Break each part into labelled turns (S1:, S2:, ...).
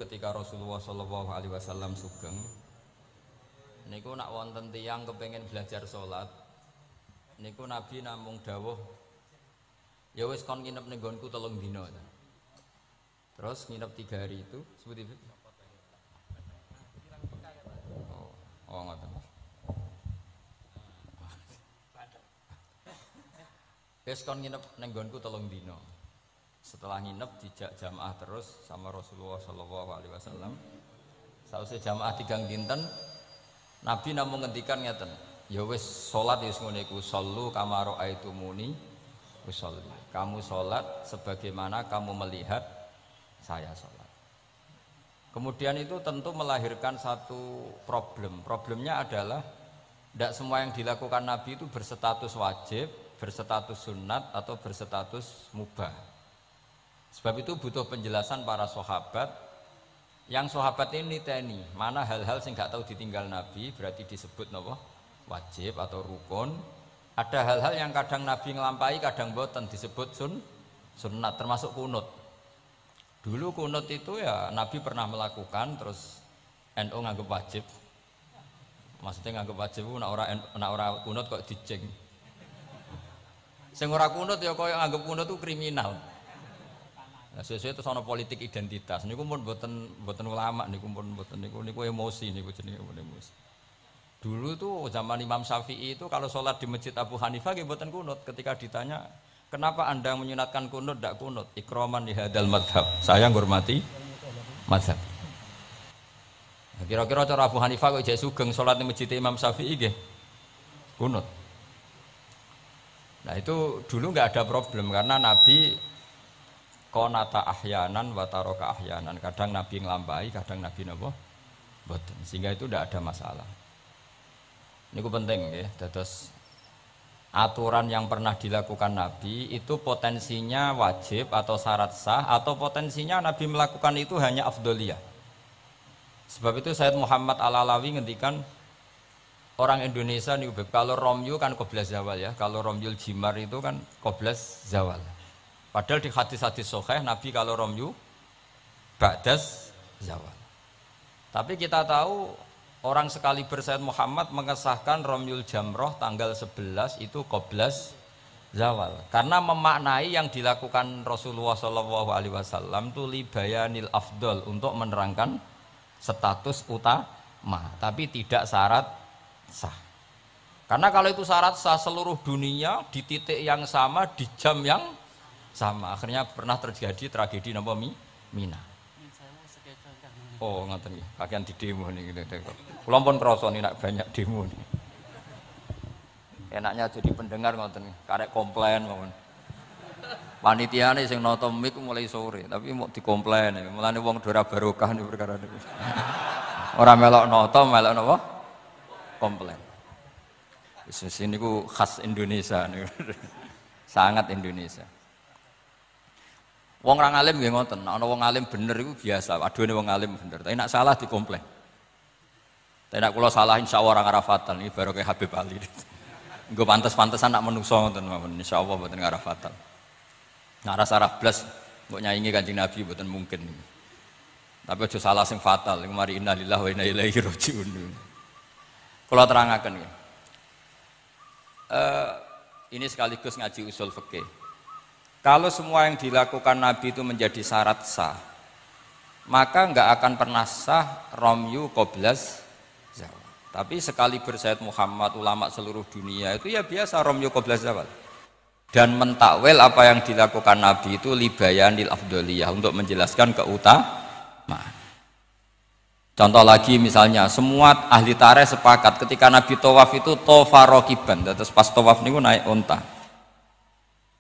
S1: ketika Rasulullah Shallallahu Alaihi Wasallam sugeng, niku nak wonten tiyang kepengen belajar sholat, niku Nabi namung dawuh, ya wis kon nginep ning nggonku 3 dina. Terus nginep 3 hari itu, seperti itu. Oh ngoten. Wis kon nginep ning nggonku 3 dina. Setelah nginep dijak jamaah terus sama Rasulullah Shallallahu Alaihi Wasallam. Sausé jamaah 3 dinten, Nabi namung ngendikan ngeten, ya wis salat wis ngene iku, sallu kama raaitumuni usolli. Kamu salat sebagaimana kamu melihat saya salat. Kemudian itu tentu melahirkan satu problem. Problemnya adalah tidak semua yang dilakukan Nabi itu berstatus wajib, berstatus sunat atau berstatus mubah. Sebab itu butuh penjelasan para sahabat. Yang sahabat ini teni, mana hal-hal yang nggak tahu ditinggal Nabi berarti disebut napa? Wajib atau rukun. Ada hal-hal yang kadang Nabi ngelampai, kadang boten disebut sunnat, termasuk kunut. Dulu kunut itu ya Nabi pernah melakukan, terus NU nganggep wajib. Maksudnya nganggep wajib nek ora kunut kok dijeng. Sing ora kunut ya koyo nganggep kunut itu kriminal. Nah, sesuai itu soal politik identitas. Niku pun boten ulama, niku pun boten niku emosi, niku jenenge emosi. Dulu tuh zaman Imam Syafi'i itu kalau sholat di masjid Abu Hanifah nggih boten kunut. Ketika ditanya, kenapa anda menyunatkan kunut, tidak kunut? Ikroman di hadal madhab. Saya menghormati madhab. Nah, kira-kira cara Abu Hanifah kok jek sugeng sholat di masjid Imam Syafi'i nggih kunut. Nah itu dulu nggak ada problem karena Nabi konata ahyanan wataroka ahyanan, kadang Nabi ngelampai, kadang Nabi napa boten, sehingga itu tidak ada masalah. Ini penting ya, terus aturan yang pernah dilakukan Nabi itu potensinya wajib atau syarat sah, atau potensinya Nabi melakukan itu hanya afdoliyah. Sebab itu Sayyid Muhammad Al-Alawi ngendikan orang Indonesia nih, kalau romyu kan qoblas zawal ya, kalau romyul jimar itu kan qoblas zawal. Padahal di hadis-hadis sahih Nabi kalau romyu ba'das zawal. Tapi kita tahu orang sekali Sayyid Muhammad mengesahkan romyul jamroh tanggal 11 itu qoblas zawal. Karena memaknai yang dilakukan Rasulullah SAW itu libayanil afdol, untuk menerangkan status utama, tapi tidak syarat sah. Karena kalau itu syarat sah seluruh dunia di titik yang sama di jam yang sama, akhirnya pernah terjadi tragedi napa Mina. Oh ngoten nggih, kakean di demo niki. Kula pun krasa nek banyak demo niki. Enaknya jadi pendengar ngoten, karek komplain mawon. Panitiane sing nata mik mulai sore, tapi mau dikomplain. Mulane wong ora barokah niku perkara niku. Ora melok nata, melok napa? Komplain. Wis niku khas Indonesia niku. Sangat Indonesia. Wong orang alim nggih ngoten, ana wong alim bener iku biasa, aduhane wong alim bener. Tapi nek salah dikomplain. Tapi nek kula salah insyaallah ora ngarafatan, iki baru kayak Habib Ali. Nggo pantes-pantesan nak menungso ngoten mawon, insyaallah mboten ngarafatan. Nek ora sarah blas mbok nyaingi Kanjeng Nabi mboten mungkin. Tapi aja salah sing fatal, iku mari innalillahi wa inna ilaihi rajiun. Kula terangaken nggih. Ini sekaligus ngaji usul fikih. Kalau semua yang dilakukan Nabi itu menjadi syarat sah, maka enggak akan pernah sah romyu qoblas zawal. Tapi sekali Sayyid Muhammad, ulama seluruh dunia itu ya biasa romyu qoblas zawal. Dan mentakwil apa yang dilakukan Nabi itu libayanil afdoliyah, untuk menjelaskan keutamaan. Contoh lagi misalnya, semua ahli tarikh sepakat ketika Nabi tawaf itu tofa rokiban, terus pas tawaf niku naik unta.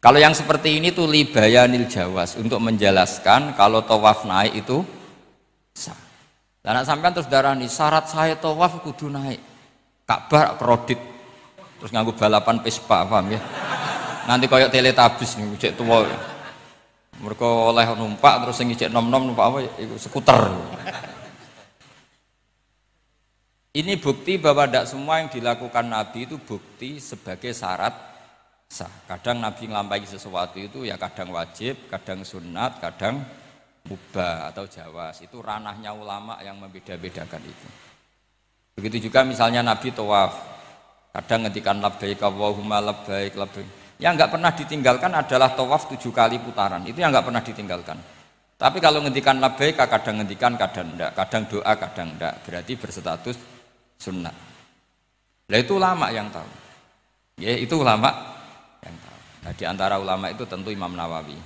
S1: Kalau yang seperti ini tuh libayanil jawas, untuk menjelaskan kalau tawaf naik itu sah. Dan sampean terus darani syarat saya tawaf kudu naik. Ka'bah kredit. Terus nganggo balapan Vespa, paham ya? Nanti koyok teletabis nih, cek tuwa. Mereka oleh numpak terus sing cek nom-nom numpak apa iku skuter. Ini bukti bahwa tidak semua yang dilakukan Nabi itu bukti sebagai syarat sah. Kadang Nabi ngelampaui sesuatu itu ya kadang wajib, kadang sunat, kadang mubah atau jawas, itu ranahnya ulama yang membeda-bedakan itu. Begitu juga misalnya Nabi tawaf, kadang ngendikan labbaik Allahumma labbaik labbaik. Yang enggak pernah ditinggalkan adalah tawaf 7 kali putaran. Itu yang enggak pernah ditinggalkan. Tapi kalau ngendikan labbaik kadang ngendikan kadang enggak, kadang doa kadang enggak, berarti berstatus sunnah. Lah itu ulama yang tahu. Ya, itu ulama yang tahu. Nah, di antara ulama itu tentu Imam Nawawi.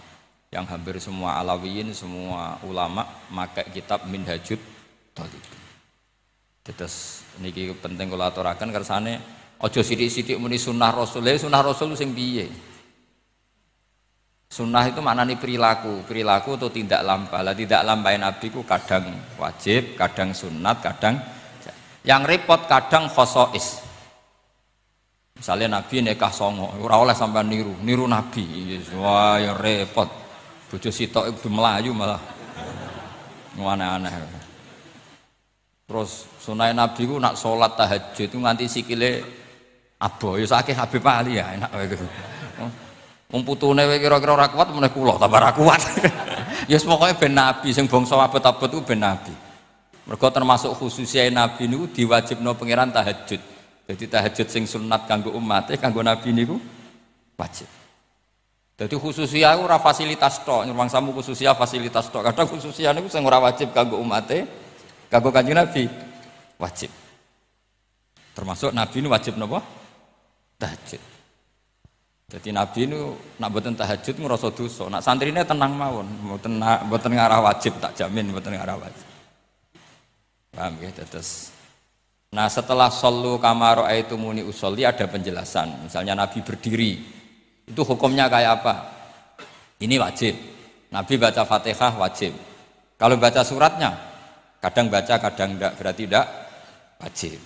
S1: Yang hampir semua alawiyin, semua ulama pakai kitab Minhajut Thalibin. Terus niki penting kula aturaken kersane aja sithik-sithik muni sunnah Rasul. Sunnah Rasul sing piye? Sunnah itu maknanya perilaku atau tidak lampah. Lah tidak lampah Nabi ku kadang wajib, kadang sunat, kadang yang repot kadang khosois. Misalnya Nabi nikah songo, ora oleh sampean niru Nabi. Wah, ya repot. Bojo sitok kudu melayu malah. Aneh-aneh. Terus sunah Nabi ku nak sholat tahajud itu nganti sikile abo, ya sakit Habib Ali ya enak wae gitu. Wong putune kira-kira ora kuat meneh kula tambah ora kuat. Ya pokoke ben Nabi sing bangsa abot-abot ku ben Nabi. Mergo termasuk khususnya Nabi niku diwajibno pangeran tahajud. Jadi tahajud sing sunat kanggo umate, kanggo Nabi niku wajib. Jadi khususnya aku ora fasilitas tok, nyuwun samu khususnya fasilitas tok. Kadang khususnya niku sing ora wajib kanggo umate. Kanggo Kanjeng Nabi wajib. Termasuk Nabi ini wajib napa? Tahajud. Jadi Nabi ini nak mboten tahajud ngrasa dosa. Nak santrine tenang mawon, mboten ngarah wajib, tak jamin mboten ngarah wajib. Paham ya? Terus nah setelah shollu kama ra'aitumuni usolli ada penjelasan. Misalnya Nabi berdiri, itu hukumnya kayak apa? Ini wajib. Nabi baca Fatihah wajib. Kalau baca suratnya kadang baca, kadang enggak, berarti enggak wajib.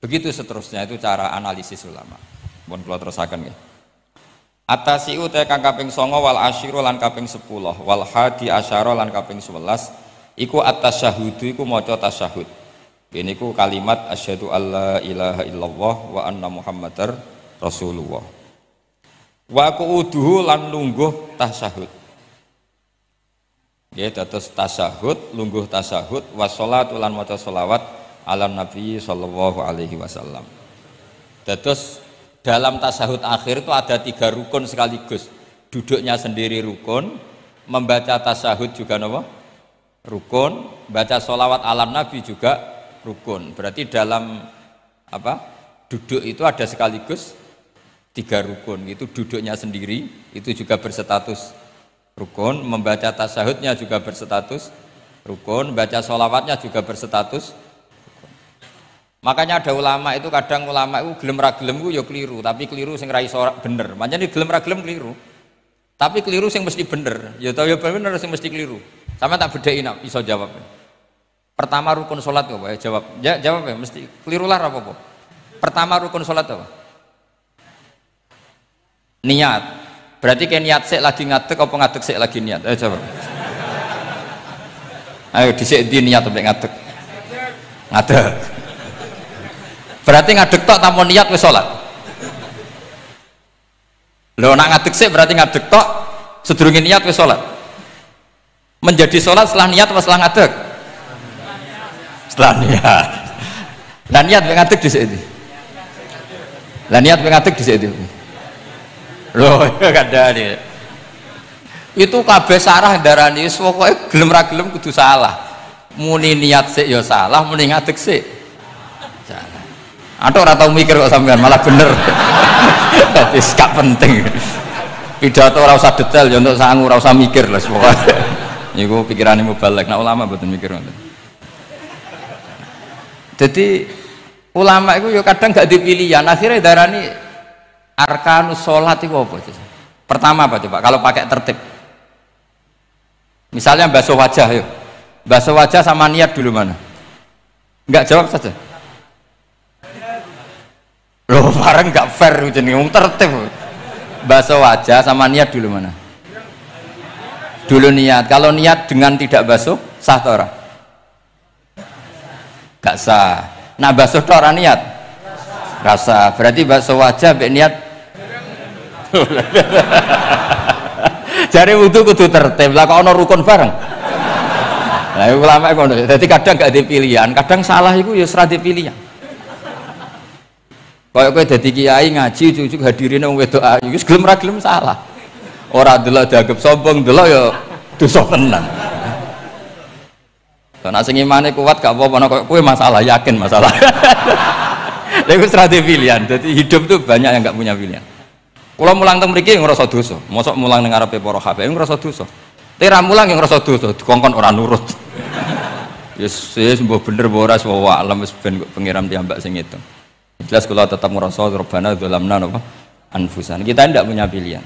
S1: Begitu seterusnya, itu cara analisis ulama. Mohon kula terusaken nggih. Atasiu te kang kaping 9 wal asyiru lan kaping 10 wal hadi asyara lan kaping 11 iku at-tasyahhudu iku maca tasyahud. Ini ku kalimat asyhadu alla ilaha illallah wa anna muhammadar rasulullah. Wa qu'uduhu lan lungguh tasyahud. Ya, terus tasyahud, lungguh tasyahud, wassalatu lan maca sholawat ala Nabi sallallahu alaihi wasallam. Terus dalam tasyahud akhir itu ada 3 rukun sekaligus. Duduknya sendiri rukun, membaca tasyahud juga napa? Rukun, baca sholawat ala Nabi juga rukun. Berarti dalam apa? Duduk itu ada sekaligus 3 rukun. Itu duduknya sendiri, itu juga berstatus rukun, membaca tasyahudnya juga berstatus rukun, baca sholawatnya juga berstatus rukun. Makanya ada ulama itu kadang ulama itu gelem ra gelem ku ya keliru, tapi keliru sing ra iso bener. Pancen gelem ra gelem keliru. Tapi keliru sing mesti bener. Ya tau ya bener sing mesti keliru. Sama tak bedain iso jawab. Pertama rukun salat apa ya jawab. Ya jawab ya mesti keliru lah apa-apa. Pertama rukun salat apa? Niat. Berarti kayak niat sik lagi ngadeg apa ngadeg sik lagi niat? Ayo coba. Ayo dhisik ndi niat sampai ngadeg. Ngadeg. Berarti ngadeg tok tanpa niat wis salat. Lho nak ngadeg sik berarti ngadeg tok sedurunge niat wis salat. Menjadi salat setelah niat apa setelah ngadeg? Setelah niat. Lah niat mek ngadeg dhisik ndi? Lah niat mek ngadeg dhisik ndi? Loh, kadang itu kabeh sarah darani wis pokoke gelem ra gelem kudu salah. Muni niat sik ya salah, muni ngadeg sik salah. Atok ora tau mikir kok sampean malah bener. Wis gak penting. Pidato ora usah detail ya untuk sangu ora usah mikir lah pokoke. Niku pikirane mubalek, nek ulama mboten mikir ngoten. Jadi ulama itu ya kadang gak dipilihan, akhirnya darani arkanus sholat itu apa? Pertama apa coba? Kalau pakai tertib, misalnya basuh wajah, yuk basuh wajah sama niat dulu mana? Enggak jawab saja. Loh, bareng enggak fair jenenge wong tertib. Basuh wajah sama niat dulu mana? Dulu niat. Kalau niat dengan tidak basuh sah atau ora? Enggak sah. Nah basuh tok ora niat? Rasa. Berarti basuh wajah mbek niat Jare wudu kudu tertib. Lah kok ana rukun bareng. Nah, ulama ngono. Dadi kadang gak ada pilihan, kadang salah iku ya ora pilihan. Kayak kowe dadi kiai ngaji cucuk hadirine wong wedok ayu, wis gelem ra gelem salah. Ora delok dianggap sombong, delok ya dosa tenan. Karena sing imane kuat gak apa-apa nek kowe masalah, yakin masalah. Lha iku strategi pilihan. Jadi hidup tuh banyak yang gak punya pilihan. Kula mulang teng mriki ngrasa dosa. Mosok mulang ning ngarepe para habaib ngrasa dosa. Tera mulang yang ngrasa dosa, dikongkon ora nurut. Yes, mbok bener mbok ora wa alam wis ben pengiram tiambak sing itu. Jelas kalau tetap merasa Rabbana dzalamna napa anfusan. Kita tidak punya pilihan.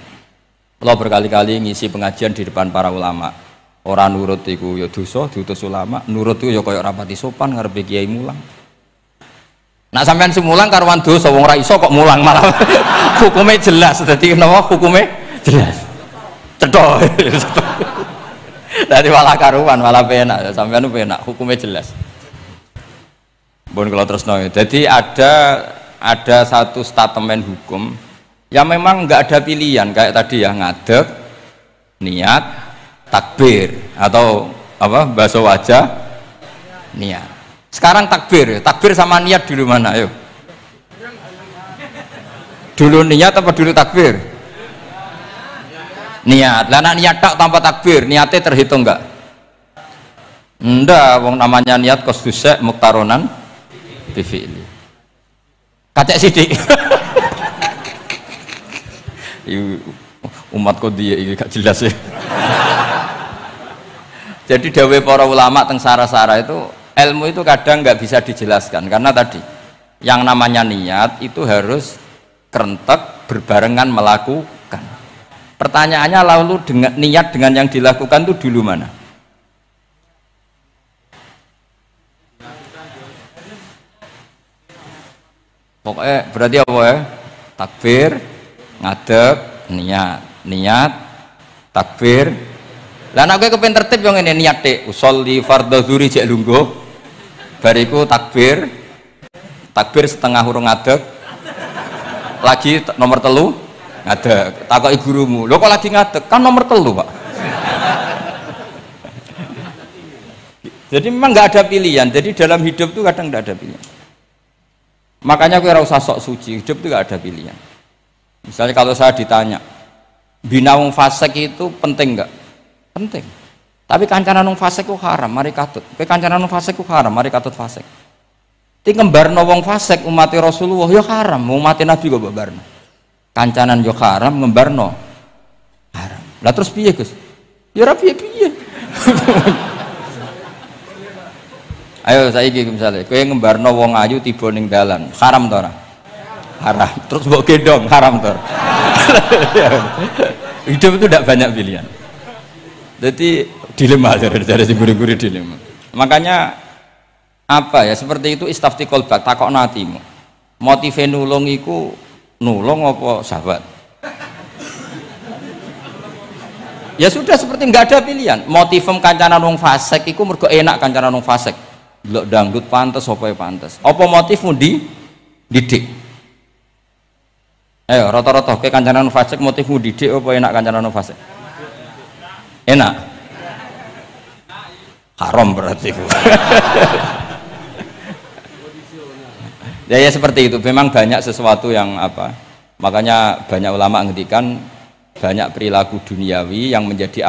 S1: Kalau berkali-kali ngisi pengajian di depan para ulama, orang nurut iku ya dosa, diutus ulama, nurut iku ya kaya rapati sopan ngarepe kiai mulang. Nak sampean semulang karuan dosa wong ora iso kok mulang malah hukumnya jelas. Dadi napa hukumnya jelas. Cetho. Dadi malah karuan, malah penak. Sampean penak, hukumnya jelas. Bon kalau terus nol. Jadi ada satu statement hukum yang memang nggak ada pilihan kayak tadi ya ngadeg, niat, takbir atau apa basuh wajah, niat. Sekarang takbir sama niat dulu mana? Ayo. Dulu niat apa dulu takbir? Niat. Lah niat tak tanpa takbir, niatnya terhitung nggak? Ndak, wong namanya niat kosdusek muktaronan. Bifili kacek sidik umat kok dia ini gak jelas ya. Jadi dawuh para ulama teng sara-sara itu ilmu itu kadang nggak bisa dijelaskan karena tadi yang namanya niat itu harus kerentek berbarengan melakukan. Pertanyaannya lalu dengan niat dengan yang dilakukan itu dulu mana? Pokoknya berarti apa ya? Takbir, ngadeg, niat, takbir. Lah nek kowe kepen tertib yo ngene niat tek, usolli fardhu dzuri jek lungguh. Bariku takbir setengah urung ngadeg. Lagi nomor telu ngadeg. Takoki gurumu, lho kok lagi ngadeg? Kan nomor telu, Pak. Jadi memang nggak ada pilihan. Jadi dalam hidup tuh kadang nggak ada pilihan. Makanya aku ora usah sok suci, hidup itu gak ada pilihan. Misalnya kalau saya ditanya, bina wong fasik itu penting enggak? Penting. Tapi kancanan wong fasik ku haram, mari katut. Kowe kancanan wong fasik ku haram, mari katut fasik. Ti ngembarno wong fasik umat Rasulullah ya haram, umat Nabi kok mbarno. Kancanan yo haram, ngembarno haram. Lah terus piye, Gus? Ya ora piye-piye. Ayo saiki misalnya, kowe ngembarno wong ayu tiba ning dalan, haram to ora? Haram. Terus mbok gendong, haram to. Hidup itu tidak banyak pilihan. Jadi dilema dari guru-guru dilema. Makanya apa ya seperti itu istafti qalbak takokno atimu. Motive nulung iku nulung apa sahabat? Ya sudah seperti nggak ada pilihan. Motivem kancanan wong fasik iku mergo enak kancanan wong fasik. Delok dangdut pantes apa ya pantes. Apa motifmu didik? Ayo rata-rata ke kancanan fasik motifmu didik apa enak kancanan fasik? Enak. Haram berarti. Ya seperti itu. Memang banyak sesuatu yang apa? Makanya banyak ulama ngendikan banyak perilaku duniawi yang menjadi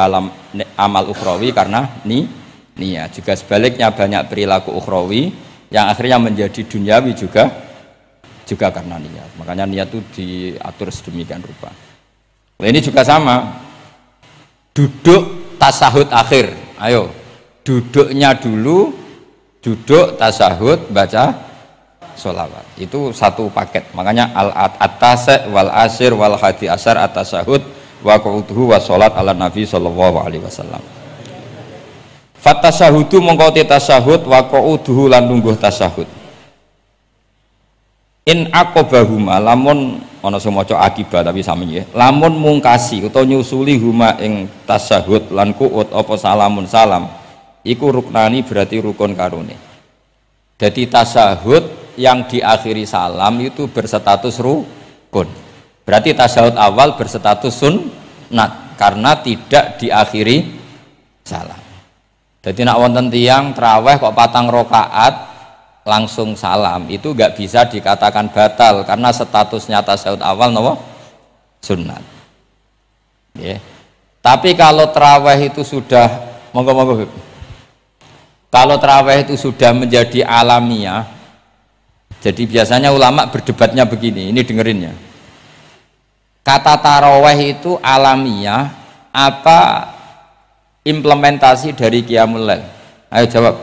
S1: amal ukhrawi karena niat. Juga sebaliknya banyak perilaku ukhrawi yang akhirnya menjadi duniawi juga karena niat. Makanya niat itu diatur sedemikian rupa. Nah, ini juga sama. Duduk tasahud akhir. Ayo, duduknya dulu, duduk tasahud baca sholawat. Itu satu paket. Makanya al-atasek wal asir wal hadi asar at-tasahud wa qu'uduhu wa sholat ala nabi sallallahu alaihi wasallam. Fatasahudu mongko tasahud wa qu'uduhu lan lungguh tasahud. In aqobahuma lamun ana sing maca akibat tapi sami nggih. Lamun mungkasi utawa nyusuli huma ing tasahud lan qu'ud apa salamun salam iku ruknani berarti rukun karone. Jadi tasahud yang diakhiri salam itu berstatus rukun. Berarti tasahud awal berstatus sunnat karena tidak diakhiri salam. Jadi nak wonten tiyang traweh kok 4 rakaat langsung salam, itu nggak bisa dikatakan batal karena statusnya tasyahud awal nopo sunat. Yeah. Tapi kalau traweh itu sudah monggo-monggo. Kalau traweh itu sudah menjadi alamiah, jadi biasanya ulama berdebatnya begini, ini dengerin ya. Kata taraweh itu alamiah apa implementasi dari Qiyamul Lail? Ayo jawab.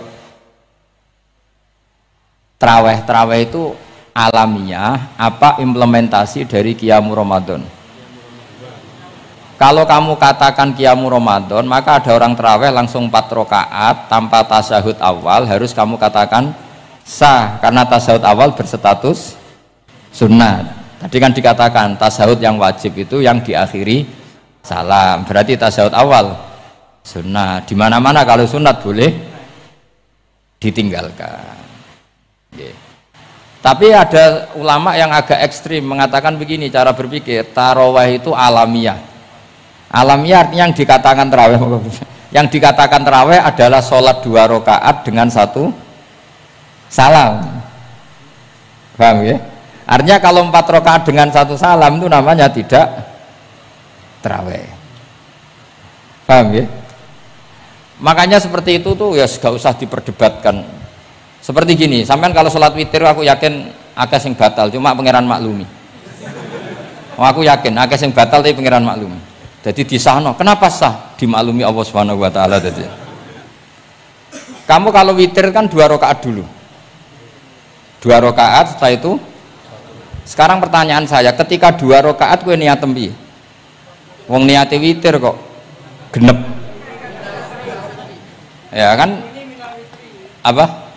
S1: Traweh itu alamiah apa implementasi dari Qiyamul Ramadan? Kalau kamu katakan Qiyamul Ramadan, maka ada orang traweh langsung 4 rakaat tanpa tasyahud awal, harus kamu katakan sah karena tasyahud awal berstatus sunat. Tadi kan dikatakan tasyahud yang wajib itu yang diakhiri salam, berarti tasyahud awal sunat. Di mana-mana kalau sunat boleh ditinggalkan. Yeah. Tapi ada ulama yang agak ekstrim mengatakan begini cara berpikir, tarawih itu alamiah. Alamiah artinya yang dikatakan tarawih, yang dikatakan tarawih adalah sholat 2 rakaat dengan 1 salam. Paham ya? Artinya kalau 4 rakaat dengan 1 salam itu namanya tidak tarawih. Paham ya? Makanya seperti itu tuh ya gak usah diperdebatkan. Seperti gini, sampean kalau sholat witir aku yakin akeh sing batal, cuma pangeran maklumi. Oh, aku yakin akeh sing batal tapi pangeran maklumi. Jadi disahno, kenapa sah? Dimaklumi Allah Subhanahu wa taala tadi. Kamu kalau witir kan 2 rakaat dulu. 2 rakaat setelah itu. Sekarang pertanyaan saya, ketika 2 rakaat kowe niat tembi. Wong niate witir kok genep. Ya kan? Apa?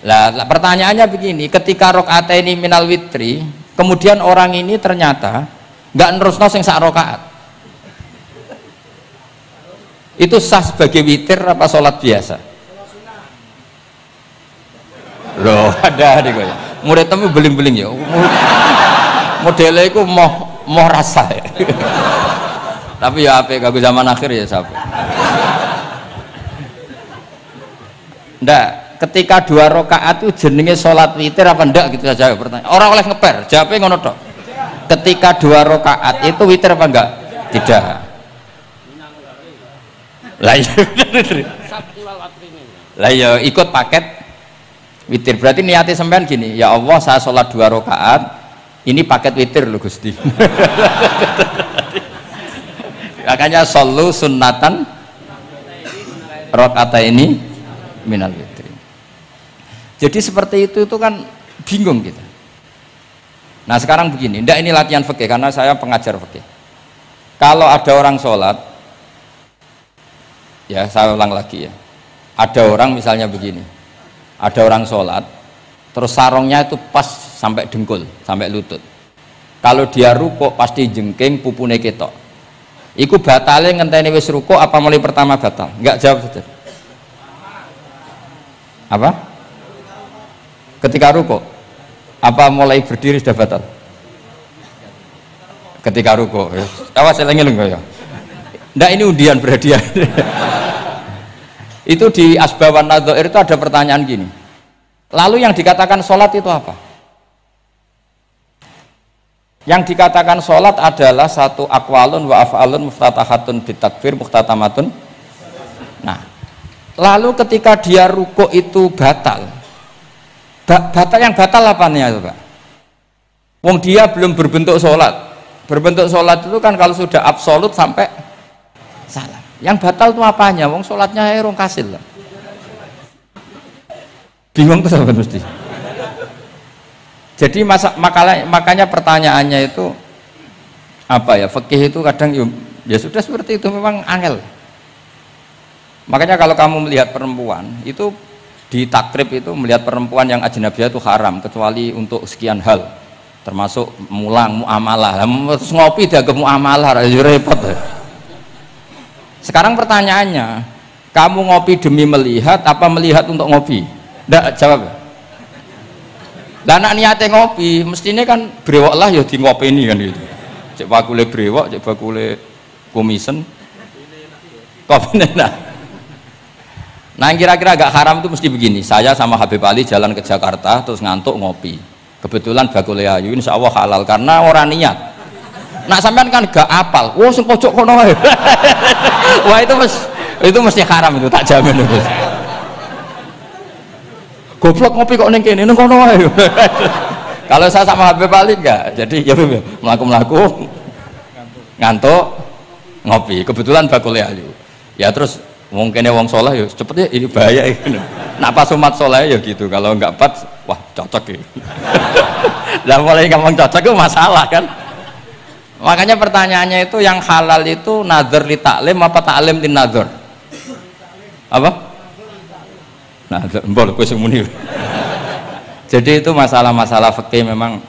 S1: Lah pertanyaannya begini, ketika rakaat ini minal witri, kemudian orang ini ternyata nggak nerusno sing sak rakaat. Itu sah sebagai witir apa sholat biasa? Loh, ada nih kok. Murid temu beling-beling ya. Modelnya itu mau rasa ya. Tapi ya apa kagak zaman akhir ya sampai. Ndak, ketika 2 rakaat itu jenenge sholat witir apa ndak gitu saja pertanyaan. Orang oleh ngeper, jawabnya ngono tok. Ketika 2 rakaat itu witir apa enggak? Tidak. Lah ya ikut paket witir. Berarti niatnya sampean gini, ya Allah saya sholat 2 rakaat, ini paket witir loh Gusti. Makanya solu sunnatan rakaat ini minal witri. Jadi seperti itu kan bingung kita. Nah sekarang begini, ndak ini latihan fikih karena saya pengajar fikih. Kalau ada orang sholat, ya saya ulang lagi ya, ada orang misalnya begini, ada orang sholat, terus sarungnya itu pas sampai dengkul, sampai lutut. Kalau dia rukuk pasti jengking pupune ketok. Iku batale ngenteni wis rukuk apa mulai pertama batal? Enggak, jawab saja. Apa? Ketika rukuk apa mulai berdiri sudah batal? Ketika rukuk. Awas eling-eling ya. Ndak ini undian berhadiah. Itu di Asbawan Nadhair itu ada pertanyaan gini. Lalu yang dikatakan sholat itu apa? Yang dikatakan sholat adalah satu aqwalun wa af'alun muftatahatun bitakbir muhtatamatun. Nah, lalu ketika dia rukuk itu batal. Batal yang batal apanya itu Pak? Wong dia belum berbentuk sholat. Berbentuk sholat itu kan kalau sudah absolut sampai salam. Yang batal itu apanya? Wong sholatnya erong kasil lah. Bingung tuh sahabat mesti. Jadi makanya pertanyaannya itu apa ya? Fikih itu kadang ya sudah seperti itu, memang angel. Makanya kalau kamu melihat perempuan itu di takrib itu melihat perempuan yang ajnabiyah itu haram kecuali untuk sekian hal, termasuk mulang muamalah. Terus ngopi dianggap muamalah, repot. Sekarang pertanyaannya, kamu ngopi demi melihat apa melihat untuk ngopi? Nggak, jawab. Lah anak niate ngopi, mestinya kan brewok lah ya di ngopi ini kan gitu. Cek bakule brewok, cek bakule komisen. Kopi enak. Nah yang kira-kira agak haram itu mesti begini, saya sama Habib Ali jalan ke Jakarta terus ngantuk ngopi, kebetulan bakul ayu, insya Allah halal karena orang niat. Nah sampean kan gak apal, wah sing pojok kono wae. Wah itu mesti haram itu, tak jamin itu. Goblok ngopi kok ning kene ning kono wae. Kalau saya sama Habib Ali enggak, jadi ya melaku-melaku ngantuk ngopi, kebetulan bakul ayu. Ya terus mungkin wong soleh ya cepet ya ini bahaya ini. Nak pas umat soleh ya gitu, kalau enggak pas wah cocok ya. Lah mulai ngomong cocok itu masalah kan. Makanya pertanyaannya itu yang halal itu nazar li taklim apa taklim li nazar? Apa? Nazar, mbol kowe sing muni. Jadi itu masalah-masalah fikih memang.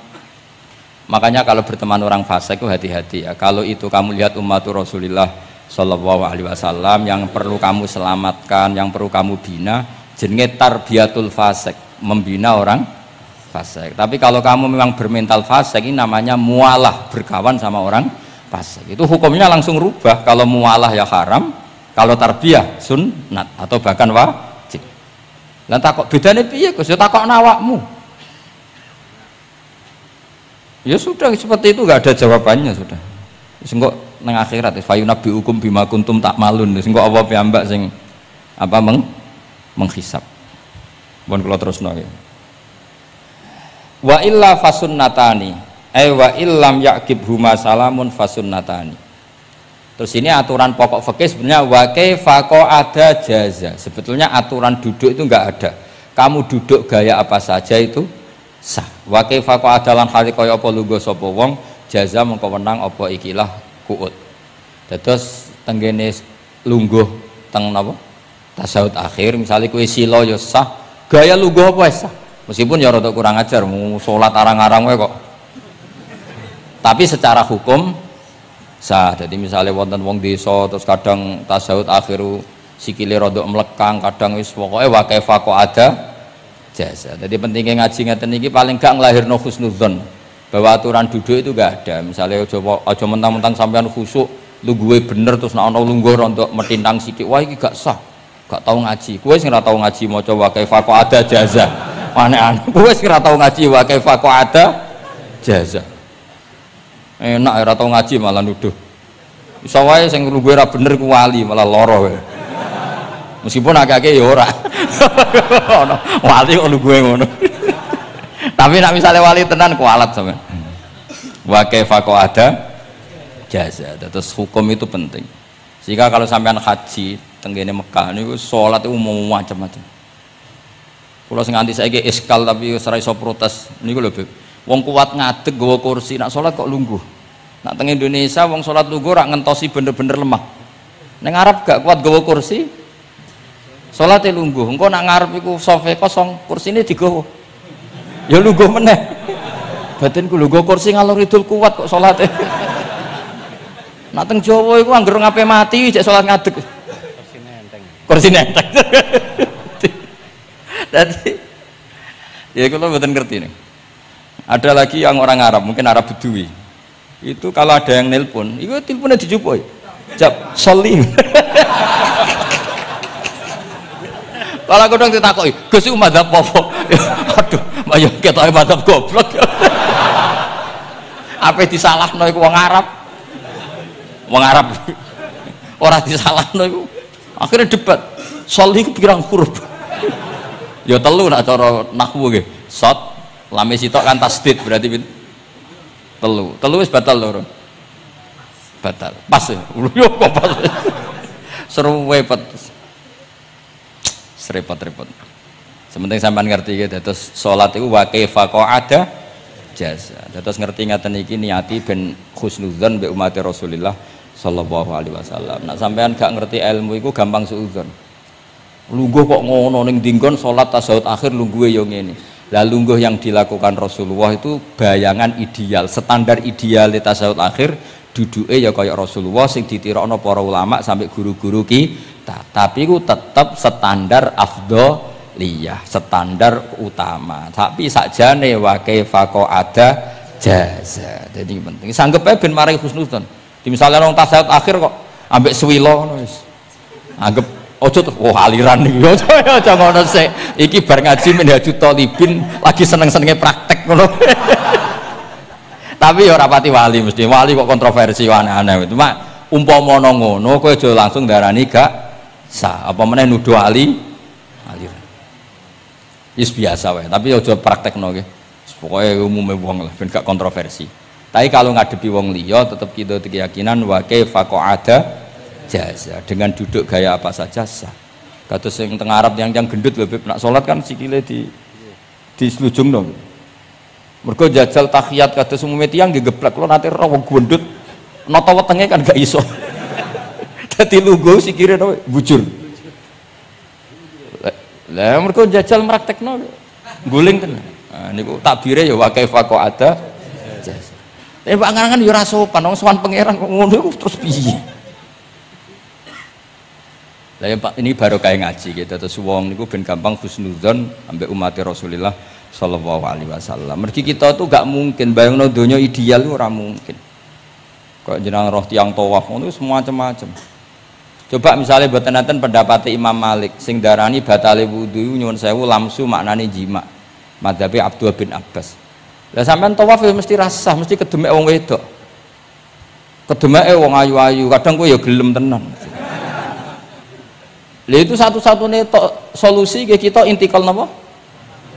S1: Makanya kalau berteman orang fasik itu hati-hati ya. Kalau itu kamu lihat umatur Rasulullah Shallallahu Alaihi Wasallam yang perlu kamu selamatkan, yang perlu kamu bina, jenenge tarbiyatul fasik, membina orang fasik. Tapi kalau kamu memang bermental fasik, ini namanya mualah, berkawan sama orang fasik. Itu hukumnya langsung rubah. Kalau mualah ya haram, kalau tarbiyah sunnat atau bahkan wajib. Lah takok bedane piye Gus? Ya takok awakmu. Ya sudah seperti itu, nggak ada jawabannya sudah. Sengko nang akhirat fayunabi hukum bima kuntum tak malun. Sengko apa piyambak sing apa menghisab. Mohon kula terusno ya. Wa illa fasunnatani. Wa illam yaqib huma salamun fasunnatani. Terus ini aturan pokok fikih sebenarnya wa kaifa ada jaza. Sebetulnya aturan duduk itu enggak ada. Kamu duduk gaya apa saja itu sah. Wa kaifa adalan hali kaya apa lungguh sapa wong jaza mengko wenang apa ikilah kuut. Terus tenggene lungguh teng napa? Tasawuf akhir misalnya kowe sila ya sah. Gaya lungguh apa sah? Meskipun ya rada kurang ajar mau salat arang-arang wae kok. Tapi secara hukum sah. Jadi misalnya wonten wong desa terus kadang tasawuf akhiru sikile rada mlekang, kadang wis pokoke wa kaifa ada jasa. Jadi pentingnya ngaji ngeten iki paling gak nglahirno husnudzon bahwa aturan duduk itu gak ada. Misalnya aja mentang-mentang sampean khusuk lungguhe bener terus nek ana lungguh rontok metintang sikik wah iki gak sah. Gak tau ngaji. Kowe sing ora tau ngaji maca wa kaifa ada jaza. Aneh-aneh. Kowe sing ora tau ngaji wa kaifa ada jaza. Enak ora tau ngaji malah nuduh. Iso wae sing lungguhe ora bener ku wali malah lara wae. Meskipun agak-agak ya ora. Wali kok lungguhe ngono. Tapi nak misalnya wali tenan kualat sampean. Wa kaifa ada jaza. Terus hukum itu penting. Sehingga kalau sampean haji tenggene Mekah niku salat itu mau macam-macam. Kula sing nganti saiki iskal tapi wis ora iso protes niku lho, Beb. Wong kuat ngadeg nggawa kursi nak salat kok lungguh. Nak teng Indonesia wong salat lungguh rak ngentosi bener-bener lemah. Ning Arab gak kuat nggawa kursi. Salate lungguh. Engko nak ngarep iku sofa kosong, kursine digawa. Ya lungguh meneh. Batinku lungguh kursi ngalor idul kuat kok salate. Nak teng Jawa iku anggere ngape mati cek salat ngadeg. Kursi nenteng. Jadi ya kalau mboten ngerti nih. Ada lagi yang orang Arab, mungkin Arab Bedui. Itu kalau ada yang nelpon, itu teleponnya dijupuk. Jap Solim. Kalau aku dong ditakoki, Gus iku madzhab apa? Aduh, ayo ketoke madzhab goblok. Apa disalahno iku wong Arab? Wong Arab. Ora disalahno iku. Akhirnya debat. Solim iku pirang huruf? Ya telu nak cara nahwu nggih. Sot lame sitok kan tasdid berarti telu. Telu wis batal lho. Batal. Pas ya. Yo kok pas. Seru repot. Serepot-repot. Sementing sampean ngerti gitu. Terus salat iku wa kaifa ada jasa. Terus ngerti ngaten iki niati ben husnudzon mbek umat Rasulullah sallallahu alaihi wasallam. Nak sampean gak ngerti ilmu iku gampang suudzon. Lungguh kok ngono ning dinggon salat tasawuf akhir lungguhe yo ngene. Lah lungguh yang dilakukan Rasulullah itu bayangan ideal, standar ideal tasawuf akhir duduke ya kaya Rasulullah sing ditirokno para ulama sampai guru-guru kita. Tapi ku tetep standar afdholiyah, standar utama. Tapi sakjane wa kaifa ada jaza. Jadi penting. Sanggep ae ben mari husnudzon. Di misalnya orang tasawuf akhir kok ambek swilo ngono wis. Anggap Ojo terus aliran iki. Ojo ngono sik. Iki bar ngaji Minhajut Thalibin lagi seneng-senenge praktek ngono. Tapi ya ora pati wali mesti. Wali kok kontroversi aneh-aneh. Cuma umpama ngono kowe aja langsung darani gak sah. Apa meneh nuduh aliran. Wis biasa wae, tapi aja praktekno nggih. Pokoke umume wong lah ben gak kontroversi. Tapi kalau ngadepi wong liya tetap kita keyakinan wa kaifa qa'ada jaza, dengan duduk gaya apa saja sah. Kados sing teng Arab yang gendut lho Beb, nak salat kan sikile di slujungno. Mergo jajal tahiyat kados umume tiyang nggih geblek, kula nate ora wong gendut nata wetenge kan gak iso. Dadi lungguh sikire bujur. Lah mergo jajal praktekno guling tenan. Nah, niku takbire ya wa kaifa qa'ada jaza. Tapi Pak Ngangan ya ora sopan, wong sowan pangeran kok ngono iku terus piye? Lah ya Pak ini baru kayak ngaji gitu, terus wong niku ben gampang husnudzon ambek umat Rasulullah sallallahu alaihi wasallam. Mergi kita tuh gak mungkin bayangno donya ideal itu ora mungkin. Kok jenengan roh tiyang tawaf ngono semua macam-macam. Coba misalnya buat nanten pendapat Imam Malik sing darani batale wudu nyuwun sewu lamsu maknane jima. Madzhabi Abdullah bin Abbas. Lah sampean tawaf ya mesti rasah, mesti kedemek wong wedok. Kedemeke wong ayu-ayu, kadang kowe ya gelem tenan. Lah itu satu-satunya solusi kita intikal napa?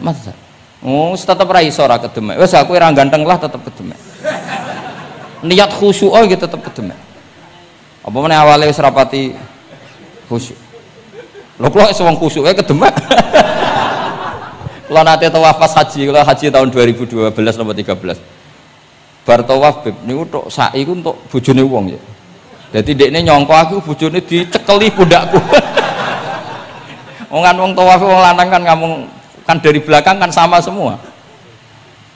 S1: Madzhab. Oh, tetep ra iso ora kedemek. Wis aku ora ganteng lah tetep kedemek. Niat khusyuk oh gitu tetep kedemek. Apa meneh awale wis rapati khusyuk. Lho kok wong khusyuke kedemek. Kula nate tawaf pas haji, kula haji tahun 2012 nomor 13. Bar tawaf Beb niku tok sa'i ku entuk bojone wong ya. Dadi dekne nyangka aku bojone dicekeli pundakku. Wong kan wong tawaf wong lanang kan ngomong kan dari belakang kan sama semua.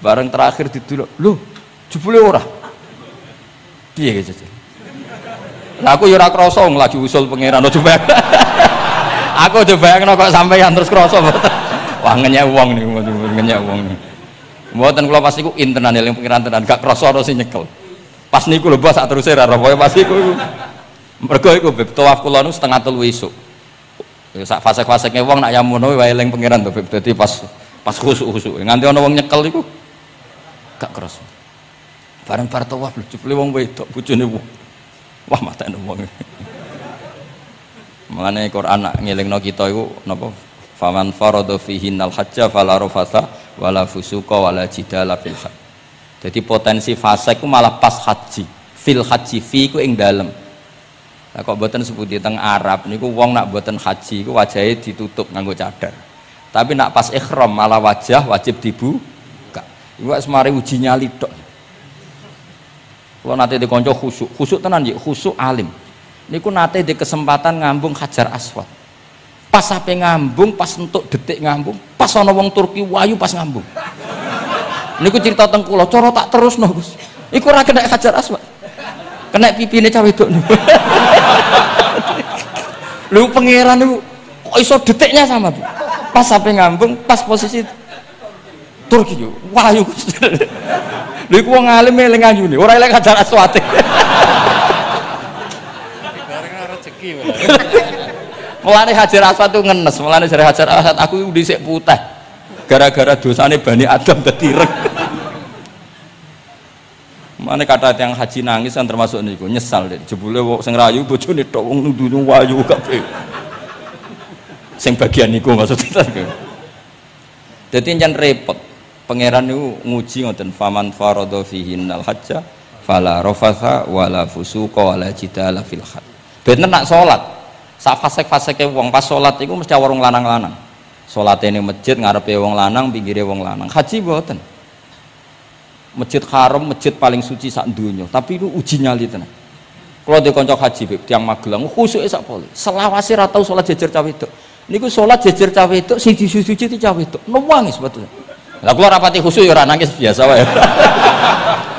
S1: Bareng terakhir didelok, lho jebule ora. Piye gitu. Lah aku ya ora krasa lagi usul pangeran coba. Aku coba bayangno kok sampeyan terus krasa mboten. Wah ngenyek wong niku, ngenyek wong niku. Mboten kula pas niku intenan eling pangeran tenan, gak krasa ana sing nyekel. Pas niku lho sak teruse ra roh pas niku. Mergo iku Beb tawaf kula nu setengah 3 esuk. Ya sak fase-faseke wong nak yamono wae eling pangeran to Beb. Dadi pas khusuk-khusuk. Nganti ana wong nyekel iku gak krasa. Bareng bar tawaf lho jebule wong wedok bojone wong. Wah matane wong. Mulane Quran nak ngelingno kita iku napa? Faman farada fihinnal hajja fala rafasa wala fusuqa wala jidala fil hajj. Jadi potensi fasik ku malah pas haji. Fil haji fi ku ing dalem. Lah kok mboten sebuti teng Arab niku wong nak mboten haji ku wajahe ditutup nganggo cadar. Tapi nak pas ihram malah wajah wajib dibuka. Iku wis mari uji nyali tok. Kalau nate di konco khusuk tenan ya khusuk alim. Niku nate di kesempatan ngambung Hajar Aswad. Pas sampai ngambung, pas entuk detik ngambung, pas ana wong Turki wayu pas ngambung. Niku cerita teng kula, cara tak terusno Gus. Iku ora kena Hajar Aswad. Kena pipine cah wedok niku. Lho pangeran niku kok iso detiknya sama, Bu. Pas sampai ngambung, pas posisi Turki yo wayu. Lha iku wong alim eling ayune, ora eling Hajar Aswad. Bareng rezeki wae. Mulane Hajar Aswad itu ngenes, mulane jare Hajar Aswad aku dhisik putih. Gara-gara dosane Bani Adam dadi ireng. Mulane kata yang haji nangis kan termasuk niku, nyesal deh. Jebule wong sing rayu bojone tok wong nundune wayu kabeh. Sing bagian niku maksudnya. Dadi njan repot. Pangeran niku nguji ngoten faman farada fihinnal hajja fala rafatha wala fusuqa wala jidala fil hajj. Bener nak salat, sak fasek-faseke wong pas salat iku mesti warung lanang-lanang. Salate ning masjid ngarepe wong lanang, pinggire wong lanang. Haji mboten. Masjid Haram, masjid paling suci sak donya, tapi itu uji nyali tenan. Kalau di kanca haji Beb, tiyang Magelang khusuke sak poli. Selawase ra tau salat jejer cah wedok. Niku salat jejer cah wedok sing disuci cah wedok. Nangis betul. Lah kula rapati khusyuk ya ora nangis biasa wae.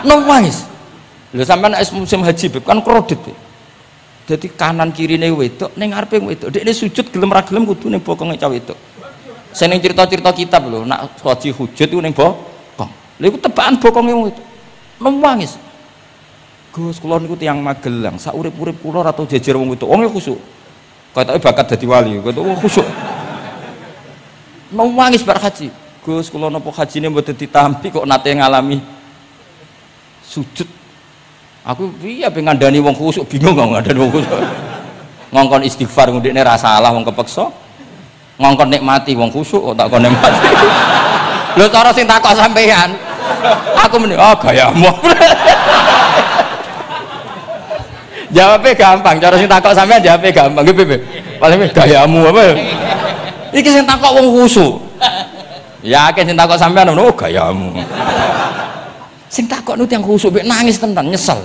S1: Nangis. Lha sampean nek musim haji Beb kan kredit. Dadi kanan kirine wedok ning ngarepe wedok. Dekne sujud gelem ra gelem kudu ning bokonge cah wedok. Sing ning cerita-cerita kitab lho, nak haji hujud iku ning bokong. Lha iku tebakan bokonge wedok. Nangis. Gus kula niku tiyang Magelang, sak urip-urip kula ora tau jejer wong wedok. Wong khusyuk. Kok bakat dadi wali, kok khusuk. Nangis bar haji. Gus kula napa hajine mboten ditampi kok nate ngalami sujud. Aku piye pe ngandani wong khusuk bingung kok ngandani wong khusuk. Ngongkon istighfar ngundikne ra salah wong kepeksa. Ngongkon nikmati wong khusuk kok tak kon nikmati. Lho cara sing takok sampean. Aku meni gayamu. Jawabnya gampang, cara sing takok sampean jawabnya gampang. Nggih piye? Paling gayamu apa? Iki sing takok wong khusuk. Yakin sing takok sampean gayamu. Sing takok nu tiyang khusuk mek nangis tenan, nyesel.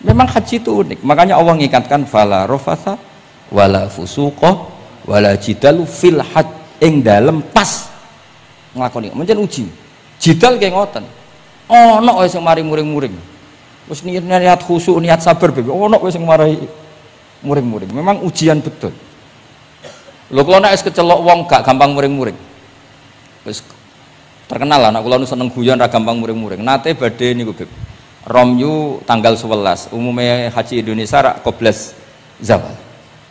S1: Memang haji itu unik, makanya Allah ngikatkan fala rafatha wala fusuqa wala jidalu fil hajj ing dalem pas nglakoni. Mencen uji. Jidal kayak ngoten. Ono wae sing mari muring-muring. Wis niat khusuk, niat sabar bebe. Ono wae sing mari muring-muring. Memang ujian betul. Lho kula nek wis kecelok wong gak gampang muring-muring. Wis terkenal lah nek kula seneng guyon ra gampang muring-muring. Nate badhe niku Beb. Romyu tanggal 11. Umumnya haji Indonesia rak koblas zawal.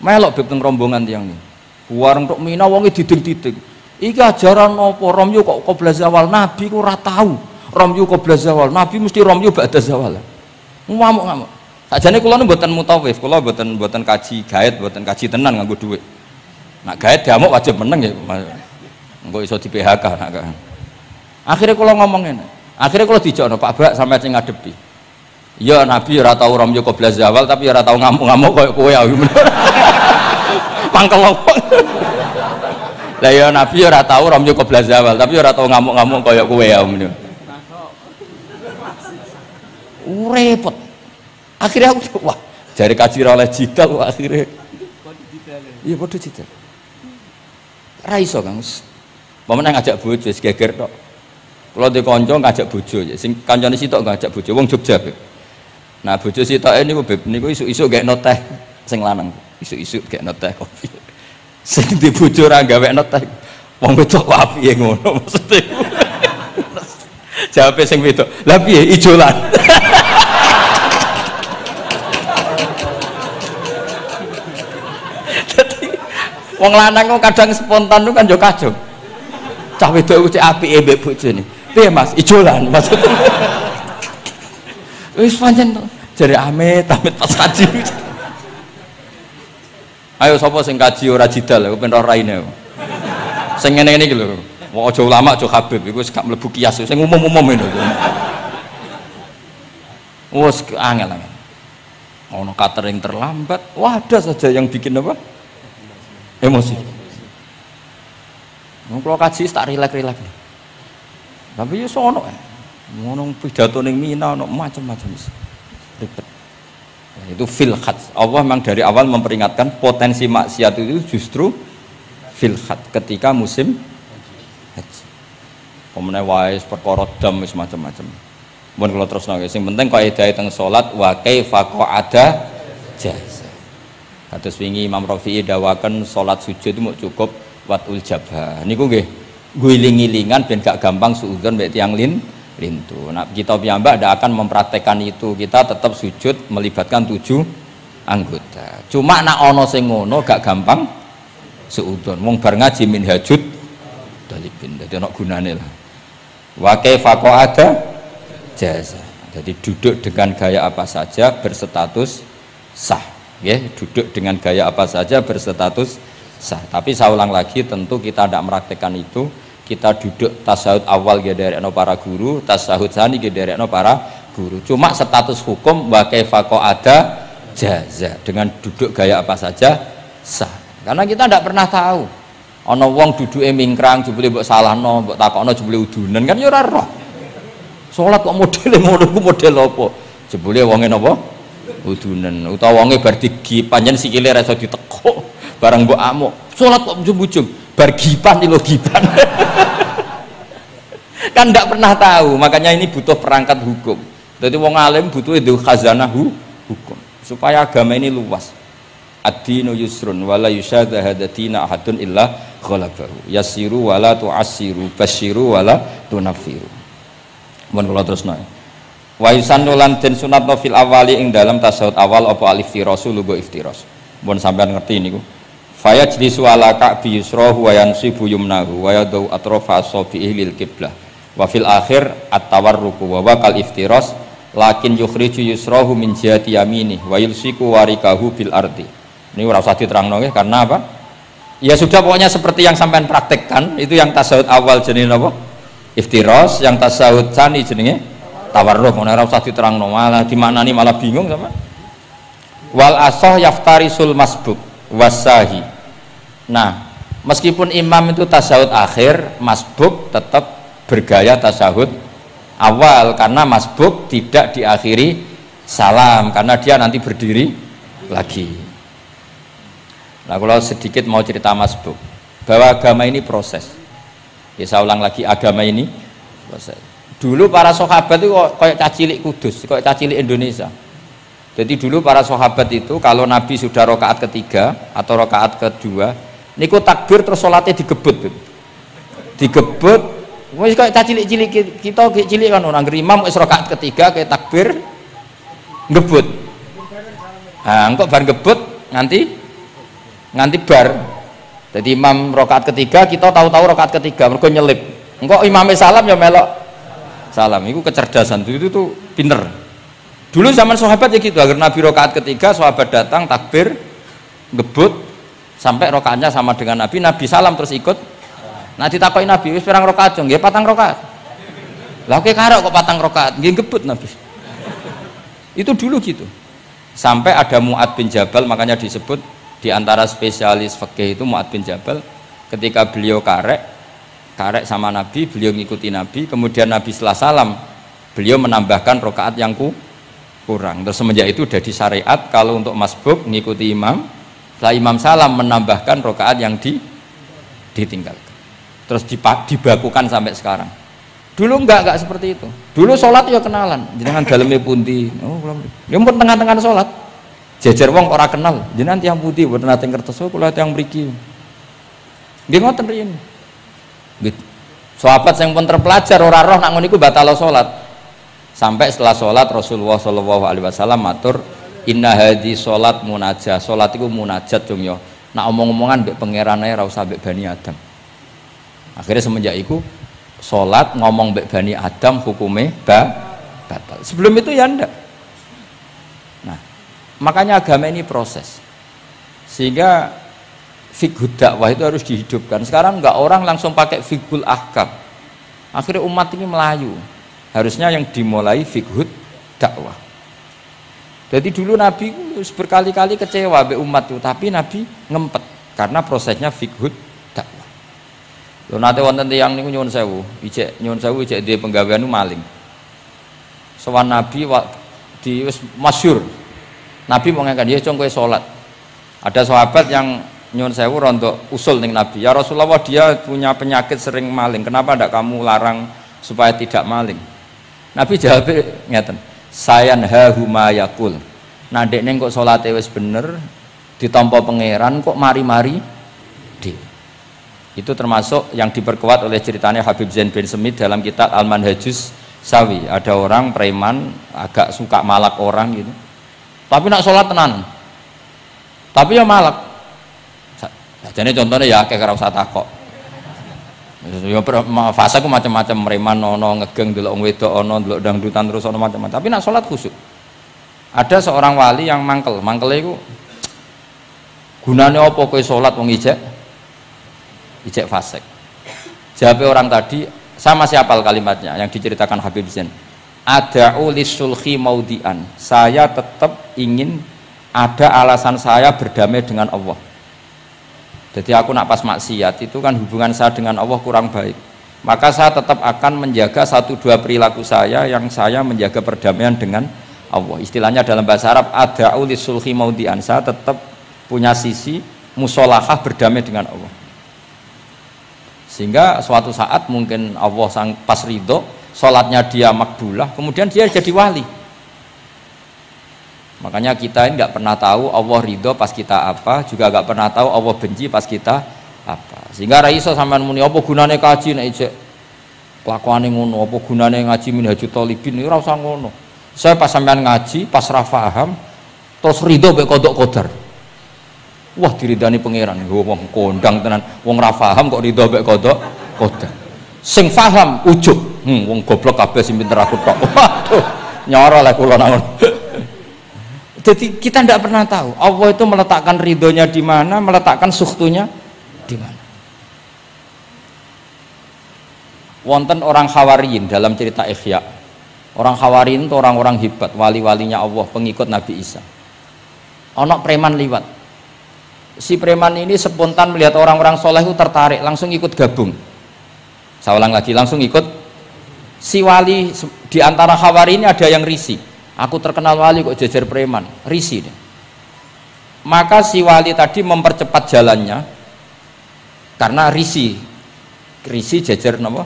S1: Melok Beb teng rombongan tiyang niku. Warung tok Mina wonge diding-diding. Iki ajaran apa Romyu kok koblas zawal? Nabi ku ora tahu. Romyu koblas zawal. Nabi mesti Romyu ba'da zawal. Ngamuk-ngamuk. Sakjane kula nu mboten mutawif, kula mboten kaji gaet, mboten kaji tenan nganggo dhuwit. Nak gaet diamuk wajib meneng ya. Engko iso di PHK nak. Akhire kula ngomong ngene. Akhire kula dijono Pak Bak sampe sing ngadepi. Ya Nabi ora tau Romyu qoblas zawal tapi ora tau ngamuk-ngamuk koyo kowe ya. Mangkel opo. Lah ya Nabi ora tau Romyu qoblas zawal tapi ora tau ngamuk-ngamuk koyo kowe ya. Repot. Akhirnya aku wah, jari kaji oleh jidal akhirnya. Iya padha jidal. Ra iso Kang. Pamane ngajak bojo wis geger tok. Kula de kanca ngajak bojo, sing kancane sitok ngajak bojo wong Jogja, Beb. Nah, bojo sitoke niku Beb niku isuk-isuk gekno teh sing lanang. Isuk-isuk gekno teh kopi. Sing di bojo ora gawekno teh. Wong wedok kok apike ngono maksude. Jawabe sing wedok, "Lah piye ijolan?" Wong lanang kok kadang spontan itu kan yo kacau. Cah wedok ku cek apike mbek bojone. Piye Mas, ijolan maksudnya. Wis pancen to. Jare amit-amit pas kaji. Ayo sapa sing kaji ora jidal, aku pengen ora raine. Sing ngene-ngene iki lho. Wong aja ulama aja Habib iku wis gak mlebu kias, sing umum-umum ngono. Wes angel-angel. Ono catering terlambat, wah ada saja yang bikin apa? Emosi. Kalau kaji tak rilek-rilek. Tapi ya sono ngono pidato ning Mina ono macam-macam ribet. Nah, itu fil hajj. Allah memang dari awal memperingatkan potensi maksiat itu justru fil hajj ketika musim haji. Pemene wae perkara dam wis macam-macam. Mun kula terusno sing penting kaidah teng salat wa kaifa qa'ada jaza. Kados wingi Imam Rafi'i dawaken salat sujud itu mau cukup watul jabha. Niku nggih guling-gilingan ben gak gampang suudzon mbek tiyang lintu. Nah, kita piyambak ndak akan mempraktekkan itu. Kita tetap sujud melibatkan 7 anggota. Cuma nak ana sing ngono gak gampang suudzon. Wong bar ngaji minhajud dalibin. Dadi ana gunane lah. Wa kaifa qa'ada jaza. Jadi duduk dengan gaya apa saja berstatus sah. Ya, duduk dengan gaya apa saja berstatus sah. Tapi saya ulang lagi, tentu kita tidak meraktekkan itu. Kita duduk tasyahud awal gederekno para guru, tasyahud tsani gederekno para guru. Cuma status hukum wa kaifa qa'ada jaza, dengan duduk gaya apa saja sah. Karena kita tidak pernah tahu. Ana wong duduke mingkrang jebule mbok salahno, mbok takokno jebule udunen kan ya ora roh. Salat kok modele ngono ku model apa? Jebule wonge napa? Udunen. Utawa wonge bar digi panjen sikile ra iso ditekuk, bareng mbok amuk. Salat kok ujug-ujug bar gipan ilo gipan. Kan ndak pernah tahu, makanya ini butuh perangkat hukum. Jadi wong alim butuh itu khazanah hukum supaya agama ini luas. Ad-dinu yusrun wala yusyadha hadatina ahadun illa ghalabahu. Yasiru wala tu'assiru, basyiru wala tunafiru. Mun kula terusno. Wa yusannu lan den sunatno fil awali ing dalam tasawuf awal apa alif tirasul lugo iftiras. Mun sampean ngerti niku. Fayajlisu ala ka'bi yusrahu wa yansibu yumnahu wa yadau atrafa asabihi lil qiblah. Wa fil akhir at-tawarruku wa kal iftiras lakin yukhriju yusrahu min jihati yaminih wa yulsiku warikahu bil ardi. Ini ora usah diterangno nggih karena apa? Ya sudah pokoknya seperti yang sampean praktekkan, itu yang tasawuf awal jenenge apa? Iftiras, yang tasawuf tsani jenenge tawarruk. Ora usah diterangno, malah dimaknani malah bingung sama. Wal asah yaftarisul masbuk wasahi. Nah, meskipun imam itu tasawuf akhir, masbuk tetap bergaya tasawuf awal karena masbuk tidak diakhiri salam karena dia nanti berdiri lagi. Nah, kalau sedikit mau cerita masbuk bahwa agama ini proses. Ya, saya ulang lagi, agama ini proses. Dulu para sahabat itu kayak cacilik Kudus, kayak cacilik Indonesia. Jadi dulu para sahabat itu kalau Nabi sudah rakaat ketiga atau rakaat kedua, niku takbir terus sholatnya digebut, digebut. Wis kayak cilik-cilik kita cilik kan orang imam wis rakaat ketiga kayak takbir ngebut. Nah, engko bar ngebut nganti bar. Jadi imam rakaat ketiga kita tahu-tahu rakaat ketiga mergo nyelip. Engko imame salam ya melok salam. Iku kecerdasan itu tuh pinter. Dulu zaman sahabat ya gitu, agar Nabi rakaat ketiga sahabat datang takbir ngebut sampai rakaatnya sama dengan Nabi, Nabi salam terus ikut. Nah ditakoki Nabi, wis pirang rakaat? Nggih 4 rakaat. Lah oke karok kok 4 rakaat, nggih ngebut Nabi. Itu dulu gitu. Sampai ada Mu'ad bin Jabal, makanya disebut di antara spesialis fikih itu Mu'ad bin Jabal, ketika beliau karek sama Nabi, beliau ngikuti Nabi, kemudian Nabi setelah salam, beliau menambahkan rakaat yang kurang. Terus semenjak itu jadi syariat kalau untuk masbuk ngikuti imam, setelah imam salam menambahkan rakaat yang ditinggalkan. Terus dibakukan sampai sekarang. Dulu enggak seperti itu. Dulu sholat ya kenalan, jenengan dalemnya pundi. Oh, ya pun tengah-tengah sholat. Jejer wong ora kenal, jenengan tiyang pundi boten nate ngertos kula tiyang mriki. Nggih ngoten riyen. Gitu. Sahabat yang pun terpelajar ora roh nak ngono iku batal sholat. Sampai setelah sholat Rasulullah SAW matur inna hadhi sholat munajah. Sholat itu munajat dong ya. Nak omong-omongan mbek pangerane ora usah mbek Bani Adam. Akhirnya semenjak itu sholat ngomong mbek Bani Adam hukumnya batal. Sebelum itu ya enggak. Nah, makanya agama ini proses. Sehingga fiqhud dakwah itu harus dihidupkan. Sekarang enggak orang langsung pakai fiqhul ahkam. Akhirnya umat ini melayu. Harusnya yang dimulai fiqhud dakwah. Jadi dulu Nabi berkali-kali kecewa be umat itu, tapi Nabi ngempet karena prosesnya fiqhud dakwah. Lho nate wonten tiyang niku nyuwun sewu, ijek dia penggawean maling. Sowan Nabi di wis masyhur. Nabi mau ngangkat dia cung kowe salat. Ada sahabat yang nyuwun sewu rontok usul ning Nabi. Ya Rasulullah, dia punya penyakit sering maling. Kenapa ndak kamu larang supaya tidak maling? Nabi jawab ngeten, sayanhahu ma yaqul. Nah dekne kok salate wis bener ditampa pangeran kok mari-mari di. Itu termasuk yang diperkuat oleh ceritanya Habib Zain bin Semit dalam kitab Al-Manhajus Sawi. Ada orang preman agak suka malak orang gitu. Tapi nak sholat tenan. Tapi ya malak. Jadi contohnya ya kayak ora usah takok. Ya fase ku macam-macam, preman ono ngegeng delok wong wedok ono delok dangdutan terus ono macam-macam. Tapi nak sholat khusyuk. Ada seorang wali yang mangkele iku gunane apa kowe sholat wong ijek fasik. Jawab orang tadi, sama siapal kalimatnya yang diceritakan Habib Zain. Ada'u lisulhi maudian. Saya tetap ingin ada alasan saya berdamai dengan Allah. Jadi aku nak pas maksiat itu kan hubungan saya dengan Allah kurang baik. Maka saya tetap akan menjaga 1-2 perilaku saya yang saya menjaga perdamaian dengan Allah. Istilahnya dalam bahasa Arab ada'u lisulhi maudian. Saya tetap punya sisi musolahah berdamai dengan Allah. Sehingga suatu saat mungkin Allah pas ridho, sholatnya dia makbulah, kemudian dia jadi wali. Makanya kita ini nggak pernah tahu Allah ridho pas kita apa, juga nggak pernah tahu Allah benci pas kita apa. Sehingga raiso sampean muni apa gunane kaji nek ijek kelakuane ngono, apa gunane ngaji Minhajul Thalibin ora usah ngono. Saya pas sampean ngaji, pas ra paham terus ridho mek kodok qadar. Wah diridani pangeran, wong kondang tenan, wong ra paham kok ridho mek kodok. Sing paham ujug, wong goblok kabeh sing pinter aku tok. Waduh, nyoro lah kula nang. Jadi kita tidak pernah tahu Allah itu meletakkan ridhonya di mana, meletakkan sukhtunya di mana. Wonten orang Hawariyin dalam cerita Ihya. Orang Hawariyin itu orang-orang hebat, wali-walinya Allah, pengikut Nabi Isa. Ono preman liwat. Si preman ini spontan melihat orang-orang soleh itu tertarik, langsung ikut gabung. Saya ulang lagi, langsung ikut. Si wali di antara Hawari ini ada yang risih. Aku terkenal wali kok jejer preman, risih deh. Maka si wali tadi mempercepat jalannya karena risih jejer nama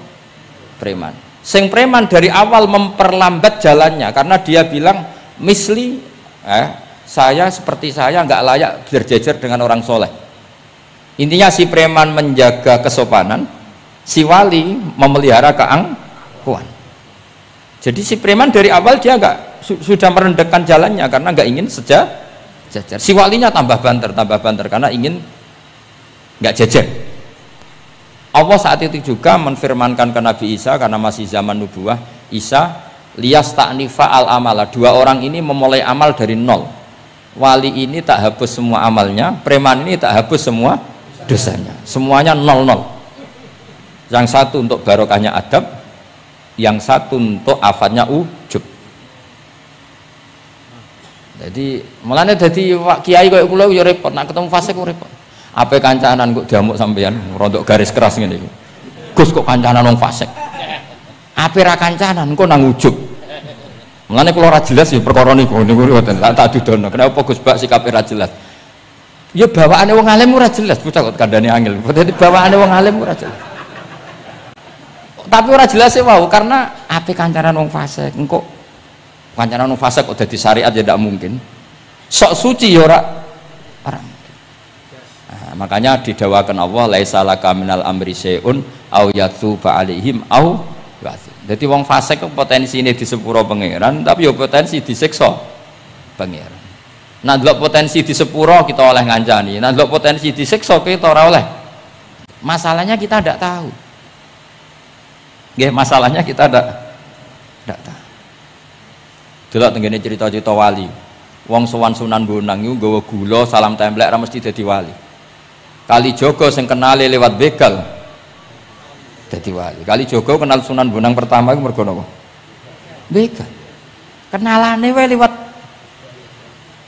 S1: preman. Sing preman dari awal memperlambat jalannya karena dia bilang misli saya seperti saya nggak layak berjejer dengan orang soleh. Intinya si preman menjaga kesopanan, si wali memelihara keangkuhan. Jadi si preman dari awal dia nggak sudah merendahkan jalannya karena nggak ingin sejajar. Si walinya tambah banter karena ingin nggak jejer. Allah saat itu juga menfirmankan ke Nabi Isa karena masih zaman nubuah, Isa liyas ta'nifa al amala, dua orang ini memulai amal dari nol. Wali ini tak hapus semua amalnya, preman ini tak hapus semua dosanya, semuanya nol. Yang satu untuk barokahnya adab, yang satu untuk afatnya ujub. Jadi mulanya jadi kiai kayak kula ya repot, nak ketemu fase kok repot. Apa kancanan kok diamuk sampean, rontok garis keras ngene iki. Gus kok kancanan wong fasik. Apa ra kancanan kok nang ujub. Mulane kula ora jelas ya perkara niku ngoten. Tak dudono. Kenapa Gus Bak sikape ra jelas? Ya bawaane wong alim ora jelas, bocah kok kandhane angel. Dadi bawaane wong alim ora jelas. Tapi ora jelas e wau karena ape kancanan wong fasik. Engko kancanan wong fasik kok dadi syariat ya ndak mungkin. Sok suci ya ora mungkin. Nah, makanya didawakan Allah laisa laka minal amri syai'un au yatuba alaihim au ya'dzib. Jadi wong fasik potensi ini di sepuro pangeran, tapi ya potensi disiksa pangeran. Nah delok potensi di sepuro kita oleh ngancani, nah delok potensi disiksa kita ora oleh. Masalahnya kita tidak tahu. Nggih, masalahnya kita tidak tahu. Delok tengene cerita-cerita wali. Wong sowan Sunan Bonang iku nggawa gula salam templek ra mesti dadi wali. Kalijaga sing kenale lewat begal dadi wali. Kalijaga kenal Sunan Bonang pertama iku mergo napa? Begal. Kenalane wae lewat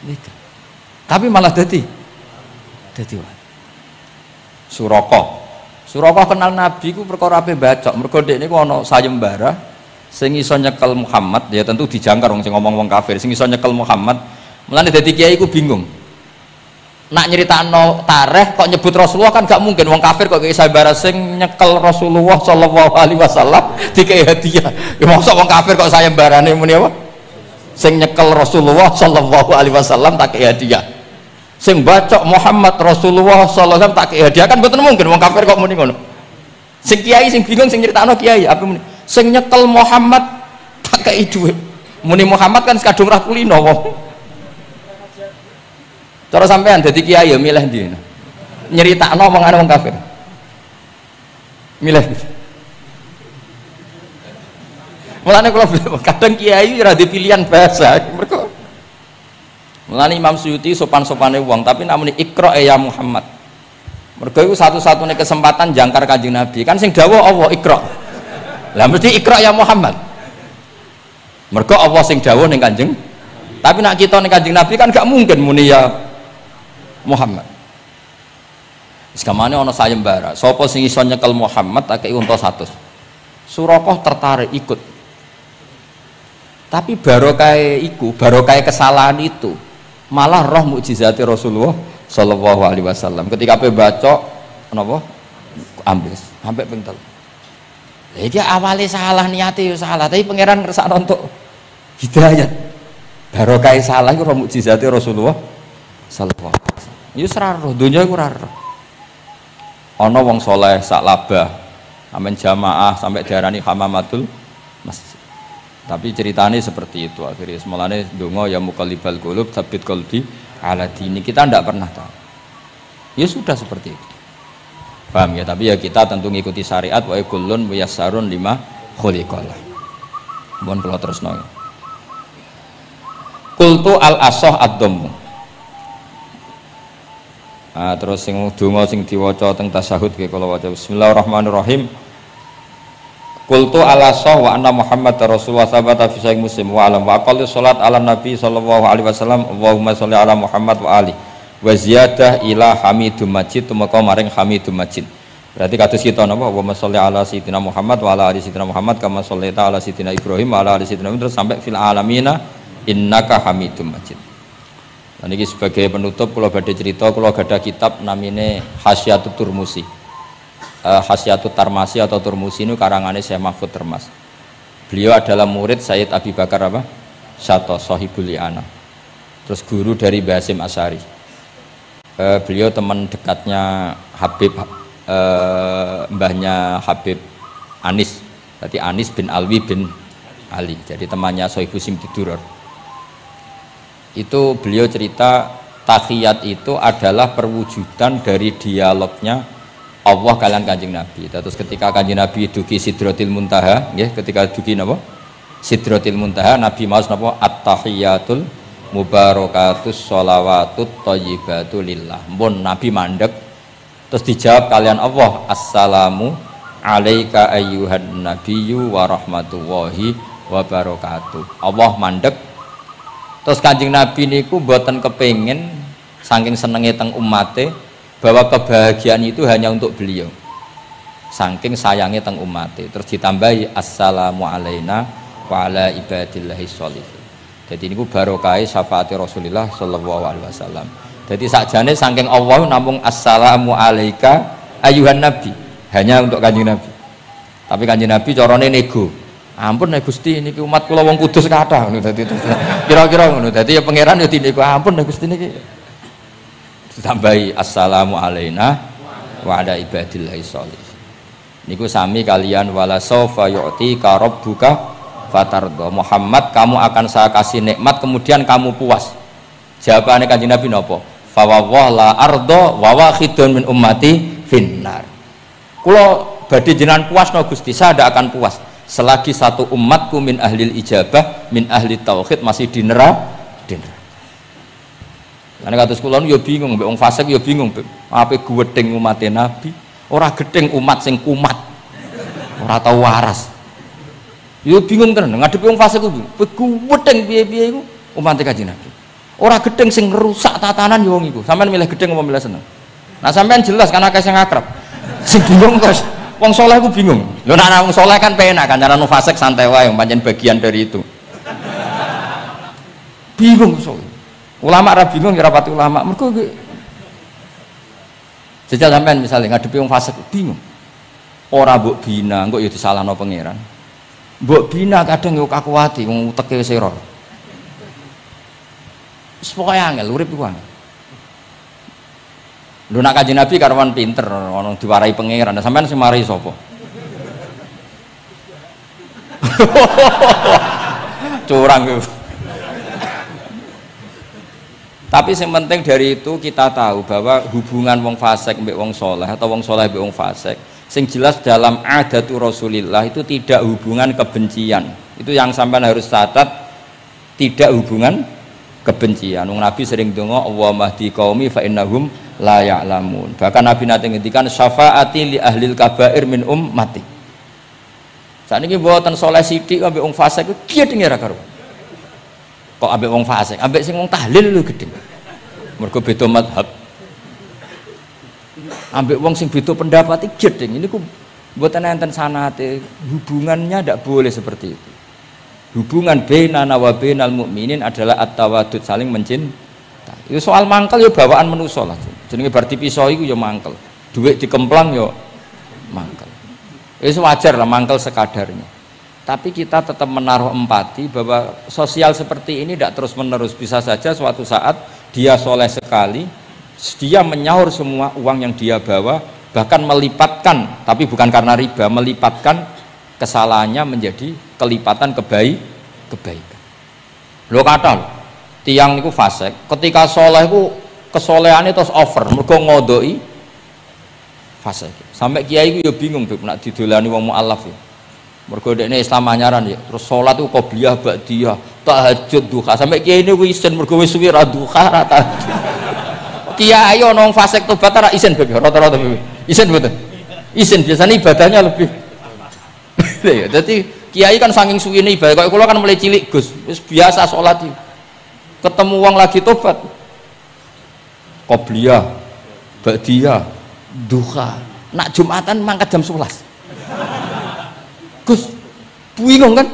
S1: begal. Tapi malah dadi wali. Suraka kenal Nabi ku perkara ape bacok. Mergo ndek niku ana sayembara sing iso nyekel Muhammad, ya tentu dijangkar wong sing ngomong wong kafir, sing iso nyekel Muhammad. Mulane dadi kiai ku bingung. Nak nyeritakno tareh kok nyebut Rasulullah kan gak mungkin wong kafir kok kayak sayembara sing nyekel Rasulullah sallallahu alaihi wasallam dikei hadiah. Ya mosok wong kafir kok sayembarane muni apa? Sing nyekel Rasulullah sallallahu alaihi wasallam tak kei hadiah. Sing bacok Muhammad Rasulullah sallallahu alaihi wasallam tak kei hadiah kan mboten mungkin wong kafir kok muni ngono. Sing kiai sing bingung sing nyeritakno kiai apa muni? Sing nyekel Muhammad tak kei dhuwit. Muni Muhammad kan sekadung ra kulino wong. Cara sampean dadi kiai ya milih ndi? Nyeritakno omongane wong kafir. Milih. Mulane kula kadang kiai ora di pilihan bahasa. Mergo mulane Imam Suyuti sopan-sopane wong tapi namune Iqra ya Muhammad. Mergo iku satu-satunya kesempatan jangkar Kanjeng Nabi. Kan sing dawuh Allah Iqra. Lah mesti Iqra ya Muhammad. Mergo Allah sing dawuh ning Kanjeng. Tapi nak kita ning Kanjeng Nabi kan gak mungkin muni ya Muhammad. Sekamane ana sayembara. Sapa sing iso nyekel Muhammad tak kei unta 100. Suraqah tertarik ikut. Tapi barokah iku, barokah kesalahan itu malah roh mukjizati Rasulullah sallallahu alaihi wasallam. Ketika ape baca napa? Ambles sampai ping 3. Lah iki awale salah niate yo salah, tapi pangeran ngersakno untuk hidayat. Barokah salah iku roh mukjizati Rasulullah sallallahu alaihi wasallam. Ya seraro, dunia itu raro. Ono wong soleh sak labah, amen jamaah sampai diarani hamamatul masjid. Tapi ceritanya seperti itu akhirnya. Semalane donga ya muqallibal qulub tsabit qalbi ala dini. Kita tidak pernah tahu. Ya sudah seperti itu. Paham ya? Tapi ya kita tentu ngikuti syariat wa kullun muyassarun lima khuliqalah. Mohon kula terusno. Qultu al-asah ad-dhammu. Terus sing donga sing diwaca teng tasyahud nggih kula waca bismillahirrahmanirrahim. Qultu al-asah wa anna Muhammad Rasulullah sabata fi sahih Muslim wa alam wa aqallu salat ala nabi sallallahu alaihi wasallam Allahumma sholli ala Muhammad wa ali wa ziyadah ila hamidum majid tumeka maring hamidum majid. Berarti kados kita napa Allahumma sholli ala sayyidina Muhammad wa ala ali sayyidina Muhammad kama shollaita ala sayyidina Ibrahim wa ala ali sayyidina terus sampai fil alamina innaka hamidum majid. Nah niki sebagai penutup kula badhe cerita kula gadah kitab namine Hasyatut Turmusi. Hasyatut Tarmasi atau Turmusi ini karangannya Syekh Mahfud Termas. Beliau adalah murid Sayyid Abi Bakar apa? Syato Sohibul Li'ana. Terus guru dari Basim Asyari. Beliau teman dekatnya Habib mbahnya Habib Anis. Berarti Anis bin Alwi bin Ali. Jadi temannya Sohibu Simtiduror. Itu beliau cerita tahiyat itu adalah perwujudan dari dialognya Allah kalian Kanjeng Nabi. Terus ketika Kanjeng Nabi dugi Sidratil Muntaha, ya, ketika dugi napa? Sidratil Muntaha, Nabi maos napa? At-tahiyatul mubarakatus sholawatut thayyibatu lillah. Mun Nabi mandek terus dijawab kalian Allah, assalamu alaika ayyuhan nabiyyu wa rahmatullahi wa barakatuh. Allah mandek. Terus Kanjeng Nabi niku mboten kepengin saking senenge teng umate bahwa kebahagiaan itu hanya untuk beliau saking sayangnya teng umate terus ditambahi assalamu alaina wa ala ibadillahi sholihin. Jadi ini barokah syafaati Rasulullah sallallahu alaihi wasallam. Jadi sakjane saking Allah namung assalamu alaika ayuhan nabi hanya untuk Kanjeng Nabi. Tapi Kanjeng Nabi carane nego. Ampun nek Gusti niki umat kula wong kudus kathah ngono dadi kira-kira ngono. Dadi ya pangeran ya dinego ampun nek Gusti niki ditambahi assalamu alaina wa ala ibadillahi sholihin. Niku sami kalian wala saufa yu'tika rabbuka fatardo. Muhammad kamu akan saya kasih nikmat kemudian kamu puas. Jawabannya Kanjeng Nabi napa? Fa wallah la ardo wa wahidun min ummati finnar. Kula badhe jenengan puas no Gusti, saya tidak akan puas selagi satu umatku min ahlil ijabah min ahli tauhid masih di neraka. Karena kados kula yo bingung mbek wong fasik yo bingung ape gedeng umat Nabi, ora gedeng umat sing kumat. Ora tau waras. Yo bingung tenan ngadepi wong fasik ku. Gedeng piye-piye iku umat Kanjeng Nabi. Ora gedeng sing ngrusak tatanan yo wong iku. Sampeyan milih gedeng apa milih seneng? Nah sampeyan jelas kan akeh sing akrab. Sing bingung terus wong saleh ku bingung. Lho nek wong saleh kan penak kan cara wong fasik santai wae pancen bagian dari itu. Bingung soalnya. Ulama ra bingung ya rapati ulama. Mergo jajal sampean misalnya ngadepi wong fasik bingung. Ora mbok bina, engko ya disalahno pangeran. Mbok bina kadang yo kakuwati wong uteke wis error. Wis pokoke angel urip iku angel. Lho nak Kanjeng Nabi karwan pinter ana diwarai pangeran. Sampean sing mari sapa? Curang yo. Tapi yang penting dari itu kita tahu bahwa hubungan wong fasik mbek wong soleh atau wong soleh mbek wong fasik, sing jelas dalam adatu Rasulillah itu tidak hubungan kebencian. Itu yang sampean harus catat, tidak hubungan kebencian. Wong Nabi sering donga Allahumma hdi qaumi fa innahum la ya'lamun. Bahkan Nabi nate ngendikan syafaati li ahlil kabair min ummati. Sakniki mboten soleh sithik ambek wong fasik ku gedhe ra karo. Kok ambek wong fasik, ambek sing wong tahlil lho gedhe. Mergo beda mazhab. Ambek wong sing beda pendapat iki gedhe. Ini ku mboten enten sanate, hubungannya ndak boleh seperti itu. Hubungan bainana wa bainal mukminin adalah at-tawaddud, saling mencintai. Itu soal mangkel ya bawaan manusa lah. Jenenge bar dipisah iku ya mangkel. Duit dikemplang ya mangkel. Wis wajar lah mangkel sekadarnya. Tapi kita tetap menaruh empati bahwa sosial seperti ini tidak terus menerus. Bisa saja suatu saat dia soleh sekali, dia menyaur semua uang yang dia bawa, bahkan melipatkan, tapi bukan karena riba, melipatkan kesalahannya menjadi kelipatan kebaikan. Lo kata tiang itu fasik, ketika soleh itu kesolehane terus over mergo ngodoi fase. Sampai kiai ku ya bingung Beb nak didolani wong mualaf ya. Mergo dekne Islam anyaran ya, terus salat ku qobliyah ba'diyah, tahajud duha. Sampai kiai niku isen mergo wis suwi ra duha ra tahajud. Kiai ana wong fasik tobat ra isen Beb rata-rata Beb. Isen mboten? Isen biasanya ibadahnya lebih. Ya, jadi kiai kan saking suwine ibadah kok kula kan mulai cilik Gus, wis biasa salat iki. Ketemu wong lagi tobat. Qobliyah, ba'diyah, duha. Nak Jumatan mangkat jam 11. Gus, bingung kan?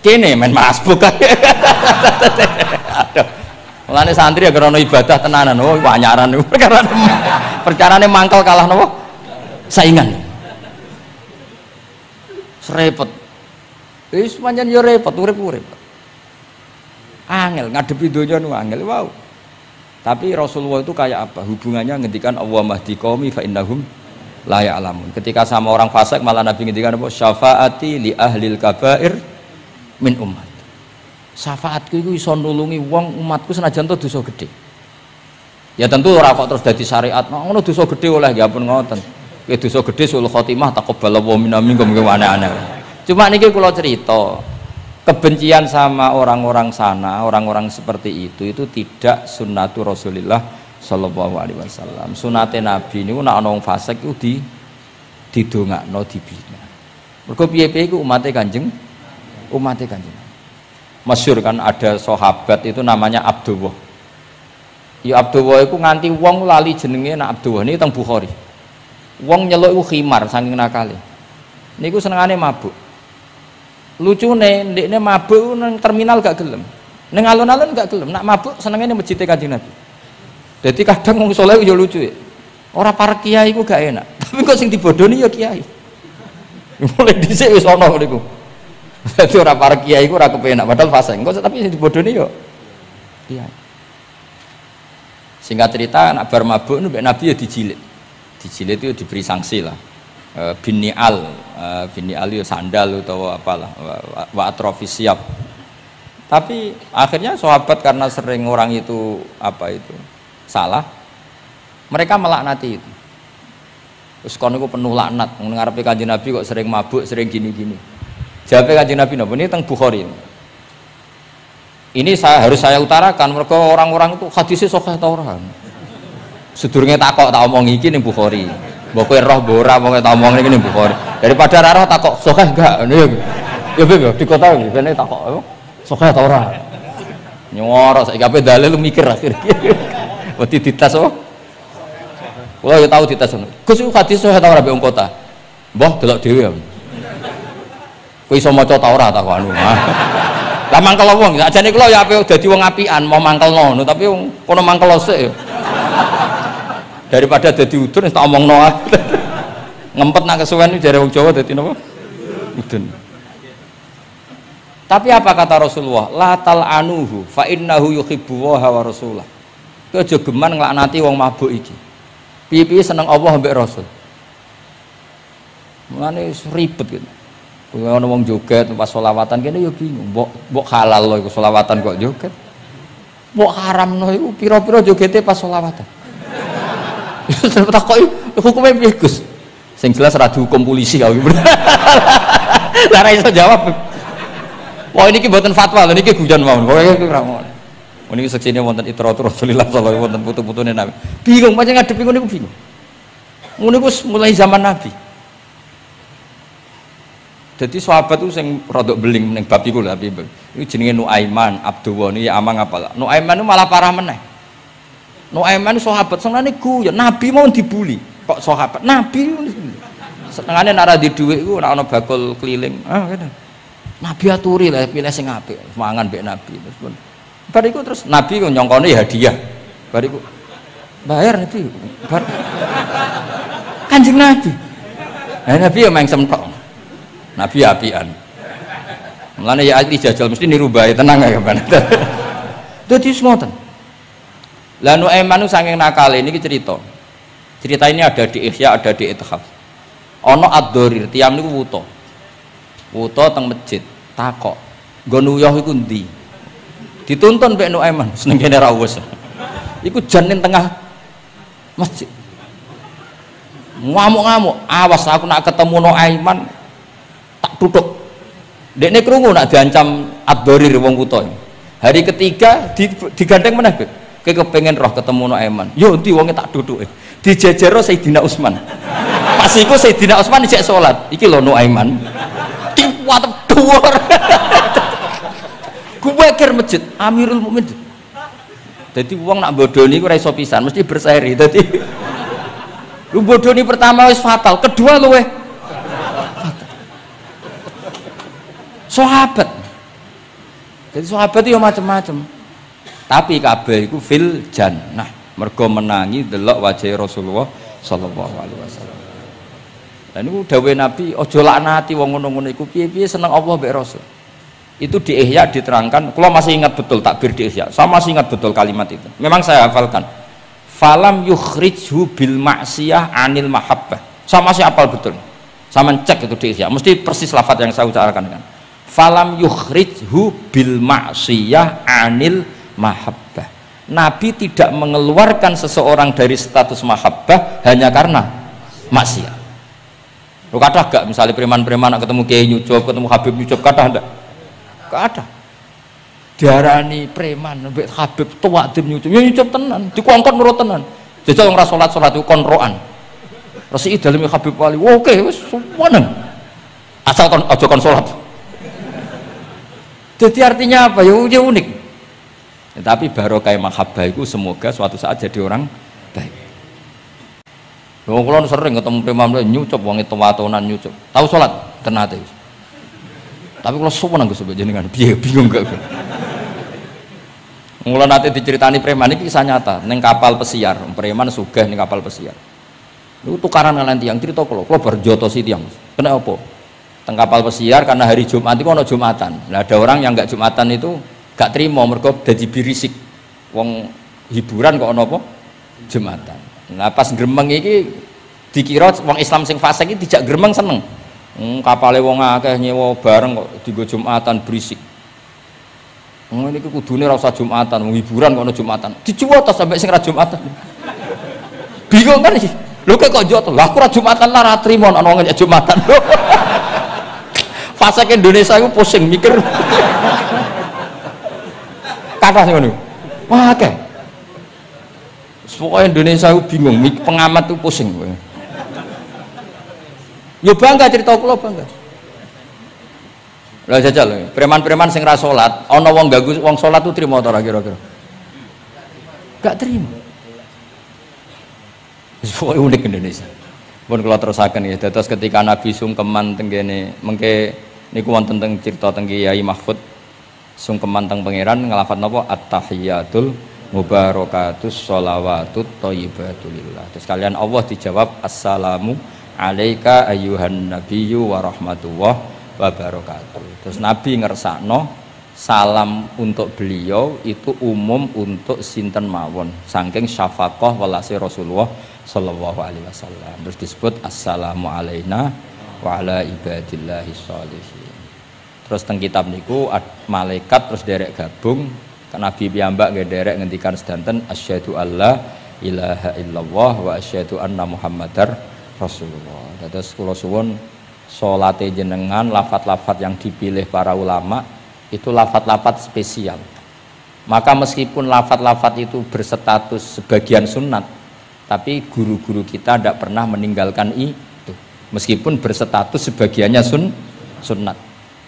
S1: Kene main masbuk kan. Aduh. Mulane santri ya karena ibadah tenanan. Oh, wanyaran niku perkarane mangkel kalah napa? Saingan. Repot. Wis pancen yo repot urip-urip. Angel ngadepi donya nu angel. Wow. Tapi Rasulullah itu kayak apa? Hubungannya ngendikan Allah mahdi qaumi fa innahum la ya'lamun. Ketika sama orang fasik malah Nabi ngendikan apa? Syafaati li ahlil kabair min umat. Syafaatku iku iso nulungi wong umatku senajan to dosa gedhe. Ya tentu ora kok terus dadi syariat. Ngono dosa gedhe oleh nggih ampun ngoten. Ki dosa gedhe sul khotimah taqabbalallahu minna minkum aneh-aneh. Cuma niki kula cerita, kebencian sama orang-orang sana, orang-orang seperti itu tidak sunnatu Rasulillah sallallahu alaihi wasallam. Sunate Nabi niku nek ana wong fasik iku didongakno dibina. Mergo piye-piye iku umate Kanjeng. Masyhur kan ada sahabat itu namanya Abdullah. Ya Abdullah iku nganti wong lali jenenge nak Abdullah niki teng Bukhari. Wong nyeluk iku khimar saking nakale. Niku senengane mabuk. Lucune ndekne mabuk nang terminal gak gelem. Ning alun-alun gak gelem. Nak mabuk senenge ning masjid Kanjeng Nabi. Jadi kadang wong saleh yo lucu ya. Ora para kiai iku gak enak. Tapi kok sing dibodoni ya kiai. Mulai dhisik wis ana niku. Dadi ora para kiai iku ora kepenak padahal fase. Engko tapi sing dibodoni yo kiai. Singkat cerita nak bar mabuk nu Nabi ya dijilid. Dijilid itu diberi sanksi lah. Binial itu sandal atau apalah wa atrofis siap. Tapi akhirnya sahabat karena sering orang itu salah, mereka melaknati itu. Terus kon niku penuh laknat ngarepe Kanjeng Nabi kok sering mabuk, sering gini-gini. Jawabe Kanjeng Nabi napa ini teng Bukhari. Ini harus saya utarakan mereka orang-orang itu hadisnya sahih ta ora. Sedurunge takok tak omong iki ning Bukhari. Mbok kowe roh mbora wong tak omong iki ning Bukhari. Daripada ra roh takok sahih enggak ngono ya. Ya ben di kota iki ben takok apa? Sahih ta ora. Nyoro saiki ape dalil mikir akhir. Wedi dites apa? Kula ya tau dites ngono. Gus hadis sahih ta ora mbek wong kota? Mbah delok dhewe. Kowe iso maca ta ora takokan. Lah mangkel wong, sakjane kula ya ape dadi wong apian mau mangkelno ngono tapi kono mangkel sik ya. Daripada dadi udun tak omongno ae. Ngempet nak kesuwen jare wong Jawa dadi napa? Udun. Tapi apa kata Rasulullah? La tal'anuhu fa innahu yuhibbu wa rasulah. Kowe aja geman nglaknati wong mabuk iki. Piye-piye seneng Allah mbek Rasul. Mulane ribet gitu. Kowe ana wong joget pas selawatan kene ya bingung. Mbok halal lho iku selawatan kok joget. Mbok haramno iku pira-pira jogete pas selawatan. Takoki hukume piye Gus? Sing jelas ora dihukum polisi kau. Lah ra iso jawab. Wah ini mboten fatwa lho niki guyon mawon. Pokoke ora ngono. Niki seksine wonten itratur Rasulullah sallallahu alaihi wasallam wonten putu-putune Nabi. Bingung pancen ngadepi ngono niku bingung. Ngono iku mulai zaman Nabi. Jadi sahabat itu sing rodok beling ning bab iku lho Habib. Iku jenenge Nuaiman, Abdullah niki amang apalah. Nuaiman itu malah parah meneh. Nuaiman sahabat senengane guyon, Nabi mau dibuli. Kok sahabat? Nabi senengane nek ora di dhuwit iku nek ana bakul keliling. Ah ngene. Nabi aturi lah pilih sing apik, mangan mbek Nabi terus pun. Bar iku terus Nabi kok nyongkone hadiah. Bar iku bayar Nabi. Bar Kanjeng Nabi. Nah, Nabi ya mengsem tok. Nabi apian. Mulane ya ahli jajal mesti niru bae tenang ya kan. Dadi ngoten. Lah Nuaiman saking nakale niki cerita. Cerita ini ada di Ihya, ada di Ithaf. Ana ad-dharir, tiyang niku wuta. Wuta teng masjid, takok. Nggon uyah iku ndi? Dituntun mbek Nuaiman, seneng kene ra wis. iku jan ning tengah masjid. Ngamuk-ngamuk, awas aku nak ketemu no Aiman tak tutup. Dekne krungu nak diancam Ad-Dharir wong kutha. Hari ketiga digandeng meneh, kowe kepengin roh ketemu no Aiman. Yo endi wonge tak duduke. Dijejero Sayyidina Utsman. Pas iku Sayyidina Utsman ijek salat. Iki lho no Aiman. Tiwat dhuwur. Gue kir masjid Amirul Mukminin. Jadi wong nak bodoni ku ora iso pisan, mesti berseri. Dadi lu bodoni pertama wis fatal, kedua luweh fatal. Sahabat. Jadi sahabat itu macam-macam. Tapi kabeh iku fil jannah. Mergo menangi delok wajah Rasulullah sallallahu alaihi wasallam. Dan itu dawuh Nabi, aja laknati wong ngono-ngono iku piye-piye seneng Allah mbek Rasul. Itu di Ihya diterangkan, kalau masih ingat betul takbir di Ihya, saya masih ingat betul kalimat itu. Memang saya hafalkan. Falam yukhrijhu bil ma'siyah anil mahabbah. Saya masih hafal betul. Saya mencek itu di Ihya, mesti persis lafaz yang saya ucapkan kan. Falam yukhrijhu bil ma'siyah anil mahabbah. Nabi tidak mengeluarkan seseorang dari status mahabbah hanya karena maksiat. Lo kata gak misalnya preman-preman ketemu Kiai Nyucup, ketemu Habib Nyucup, kata enggak? Gak ada. Diarani preman, mbek Habib tua dim Nyucup, ya Nyucup tenan, dikongkon nurut tenan. Jajal ora salat-salat itu konroan. Resi daleme Habib Wali, oke wis suweneng. Asal kon aja kon salat. Jadi artinya apa? Ya unik. Ya, tapi barokah mahabbah itu semoga suatu saat jadi orang baik. Lho kula sering ketemu preman Nyucup wong tua-tuanan Nyucup. Tahu salat tenate. Tapi kalau suweneng Gus jenengan piye bingung gak. Mula nate diceritani preman iki kisah nyata ning kapal pesiar, preman sugih ning kapal pesiar. Niku tukaran kalian tiyang cerita kula bar jotosi tiyang. Kena apa? Teng kapal pesiar karena hari Jumat itu ono Jumatan. Nah ada orang yang enggak Jumatan itu gak terima mergo dadi birisik. Wong hiburan kok ono apa? Jumatan. Nah pas gremeng iki dikira wong Islam sing fasik iki dijak gremeng seneng. Kapale wong akeh nyewa bareng kok dienggo Jumatan berisik. Ini kudune ora usah Jumatan, hiburan kok ono Jumatan. Dijuwotos sampai sing ra Jumatan. Bingung kan iki. Lho kok jotos. Lah aku ra Jumatan lah ra trimo ana wong ngejak Jumatan. Fasik Indonesia iku pusing mikir. Kathah sing ngono. Wah akeh. Semua Indonesia itu bingung, pengamat itu pusing. Yo bangga cerita kula bangga. Lah jajal, preman-preman sing ra salat, ana wong ganggu wong salat tuh trimo ta ora kira-kira? Gak trimo. Wis unik Indonesia. Pun kula terusaken ya, dados ketika Nabi sungkeman teng kene mengke niku wonten teng cerita teng Kiai Mahfud sungkeman teng pangeran nglafat napa at-tahiyatul mubarakatus sholawatut thayyibatulillah. Terus kalian Allah dijawab assalamu alaika ayyuhan nabiyyu wa rahmatullah wa barakatuh. Terus Nabi ngersakno salam untuk beliau itu umum untuk sinten mawon saking syafaqah welase Rasulullah sallallahu alaihi wasallam. Terus disebut assalamu alaina wa ala ibadillahi sholihin. Terus teng kitab niku malaikat terus derek gabung Nabi piyambak nggih derek ngendikan sedanten asyhadu alla ilaha illallah wa asyhadu anna muhammadar rasulullah. Dados kula suwun salate jenengan lafat-lafat yang dipilih para ulama itu lafat-lafat spesial. Maka meskipun lafat-lafat itu berstatus sebagian sunat, tapi guru-guru kita tidak pernah meninggalkan itu. Meskipun berstatus sebagiannya sunat.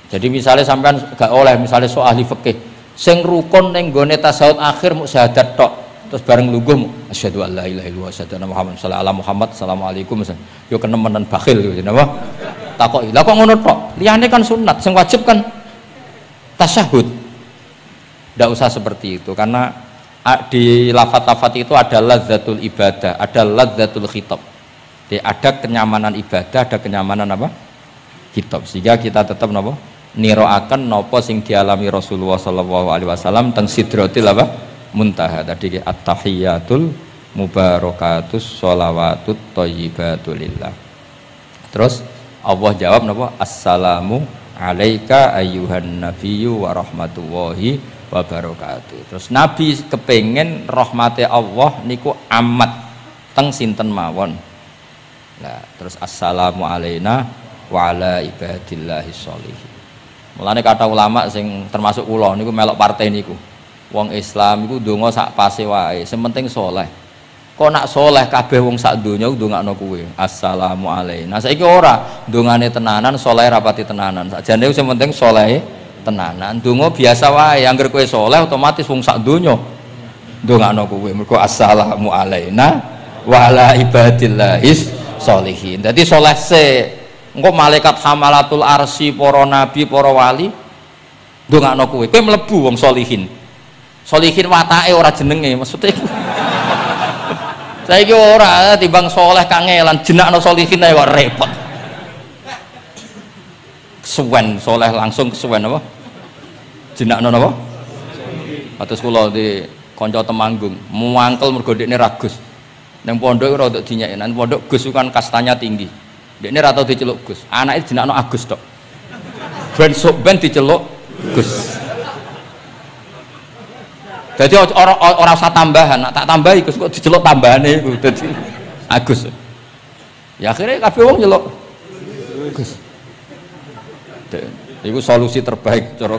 S1: Jadi misalnya sampean gak oleh misalnya soal ahli fikih sing rukun ning gone tasawuf akhir mu syahadat tok terus bareng lungguh asyhadu alla ilaha illallah asyhadu anna muhammad sallallahu alaihi Muhammad assalamualaikum yo kenemenan bakhil yo napa takoki lha kok ngono tok liyane kan sunat sing wajib kan tasyahud. Ndak usah seperti itu karena di lafaz-lafaz itu ada lazzatul ibadah, ada lazzatul khitab. Jadi ada kenyamanan ibadah, ada kenyamanan apa? Khitab. Sehingga kita tetap napa? Niroaken napa sing dialami Rasulullah sallallahu alaihi wasallam teng sidratil apa muntaha tadi at-tahiyatul mubarakatus sholawatut thayyibatulillah. Terus Allah jawab napa assalamu alaika ayyuhan nabiyyu wa rahmatullahi wabarakatuh. Terus Nabi kepengen rahmati Allah niku amat teng sinten mawon. Nah, terus assalamu alaina wa ala ibadillahis sholihin. Mulane kata ulama sing termasuk kula niku melok partai niku. Wong Islam iku ndonga sak pase wae, sing penting saleh. Kok nak saleh kabeh wong sak donya ndongakno kuwe. Assalamu alaina. Saiki ora ndongane tenanan, saleh rapati tenanan. Sakjane sing penting saleh tenanan. Ndonga biasa wae, angger kowe saleh otomatis wong sak donya ndongakno kuwe. Mergo assalamu alaina wa ala ibadillahis sholihin. Dadi saleh se engko malaikat hamalatul arsy, para nabi, para wali ndongakno kowe. Kowe mlebu wong sholihin. Sholihin watake ora jenenge, maksudnya saiki ora timbang soleh kangelan jenakno sholihin ae kok repot. Kesuwen soleh langsung kesuwen apa? Jenakno napa? Atus kula di kanca Temanggung, muangkel mergo dekne ragus. Ning pondok ora untuk dinyeki, nang pondok Gus kan kastanya tinggi. Dekne ora tau diceluk Gus. Anake jenakno Agus tok. Ben sok ben diceluk Gus. Jadi orang usah tambahan, nak tak tambahi Gus kok diceluk tambahane iku dadi Agus. Ya akhirnya kabeh wong nyeluk Gus. Iku solusi terbaik cara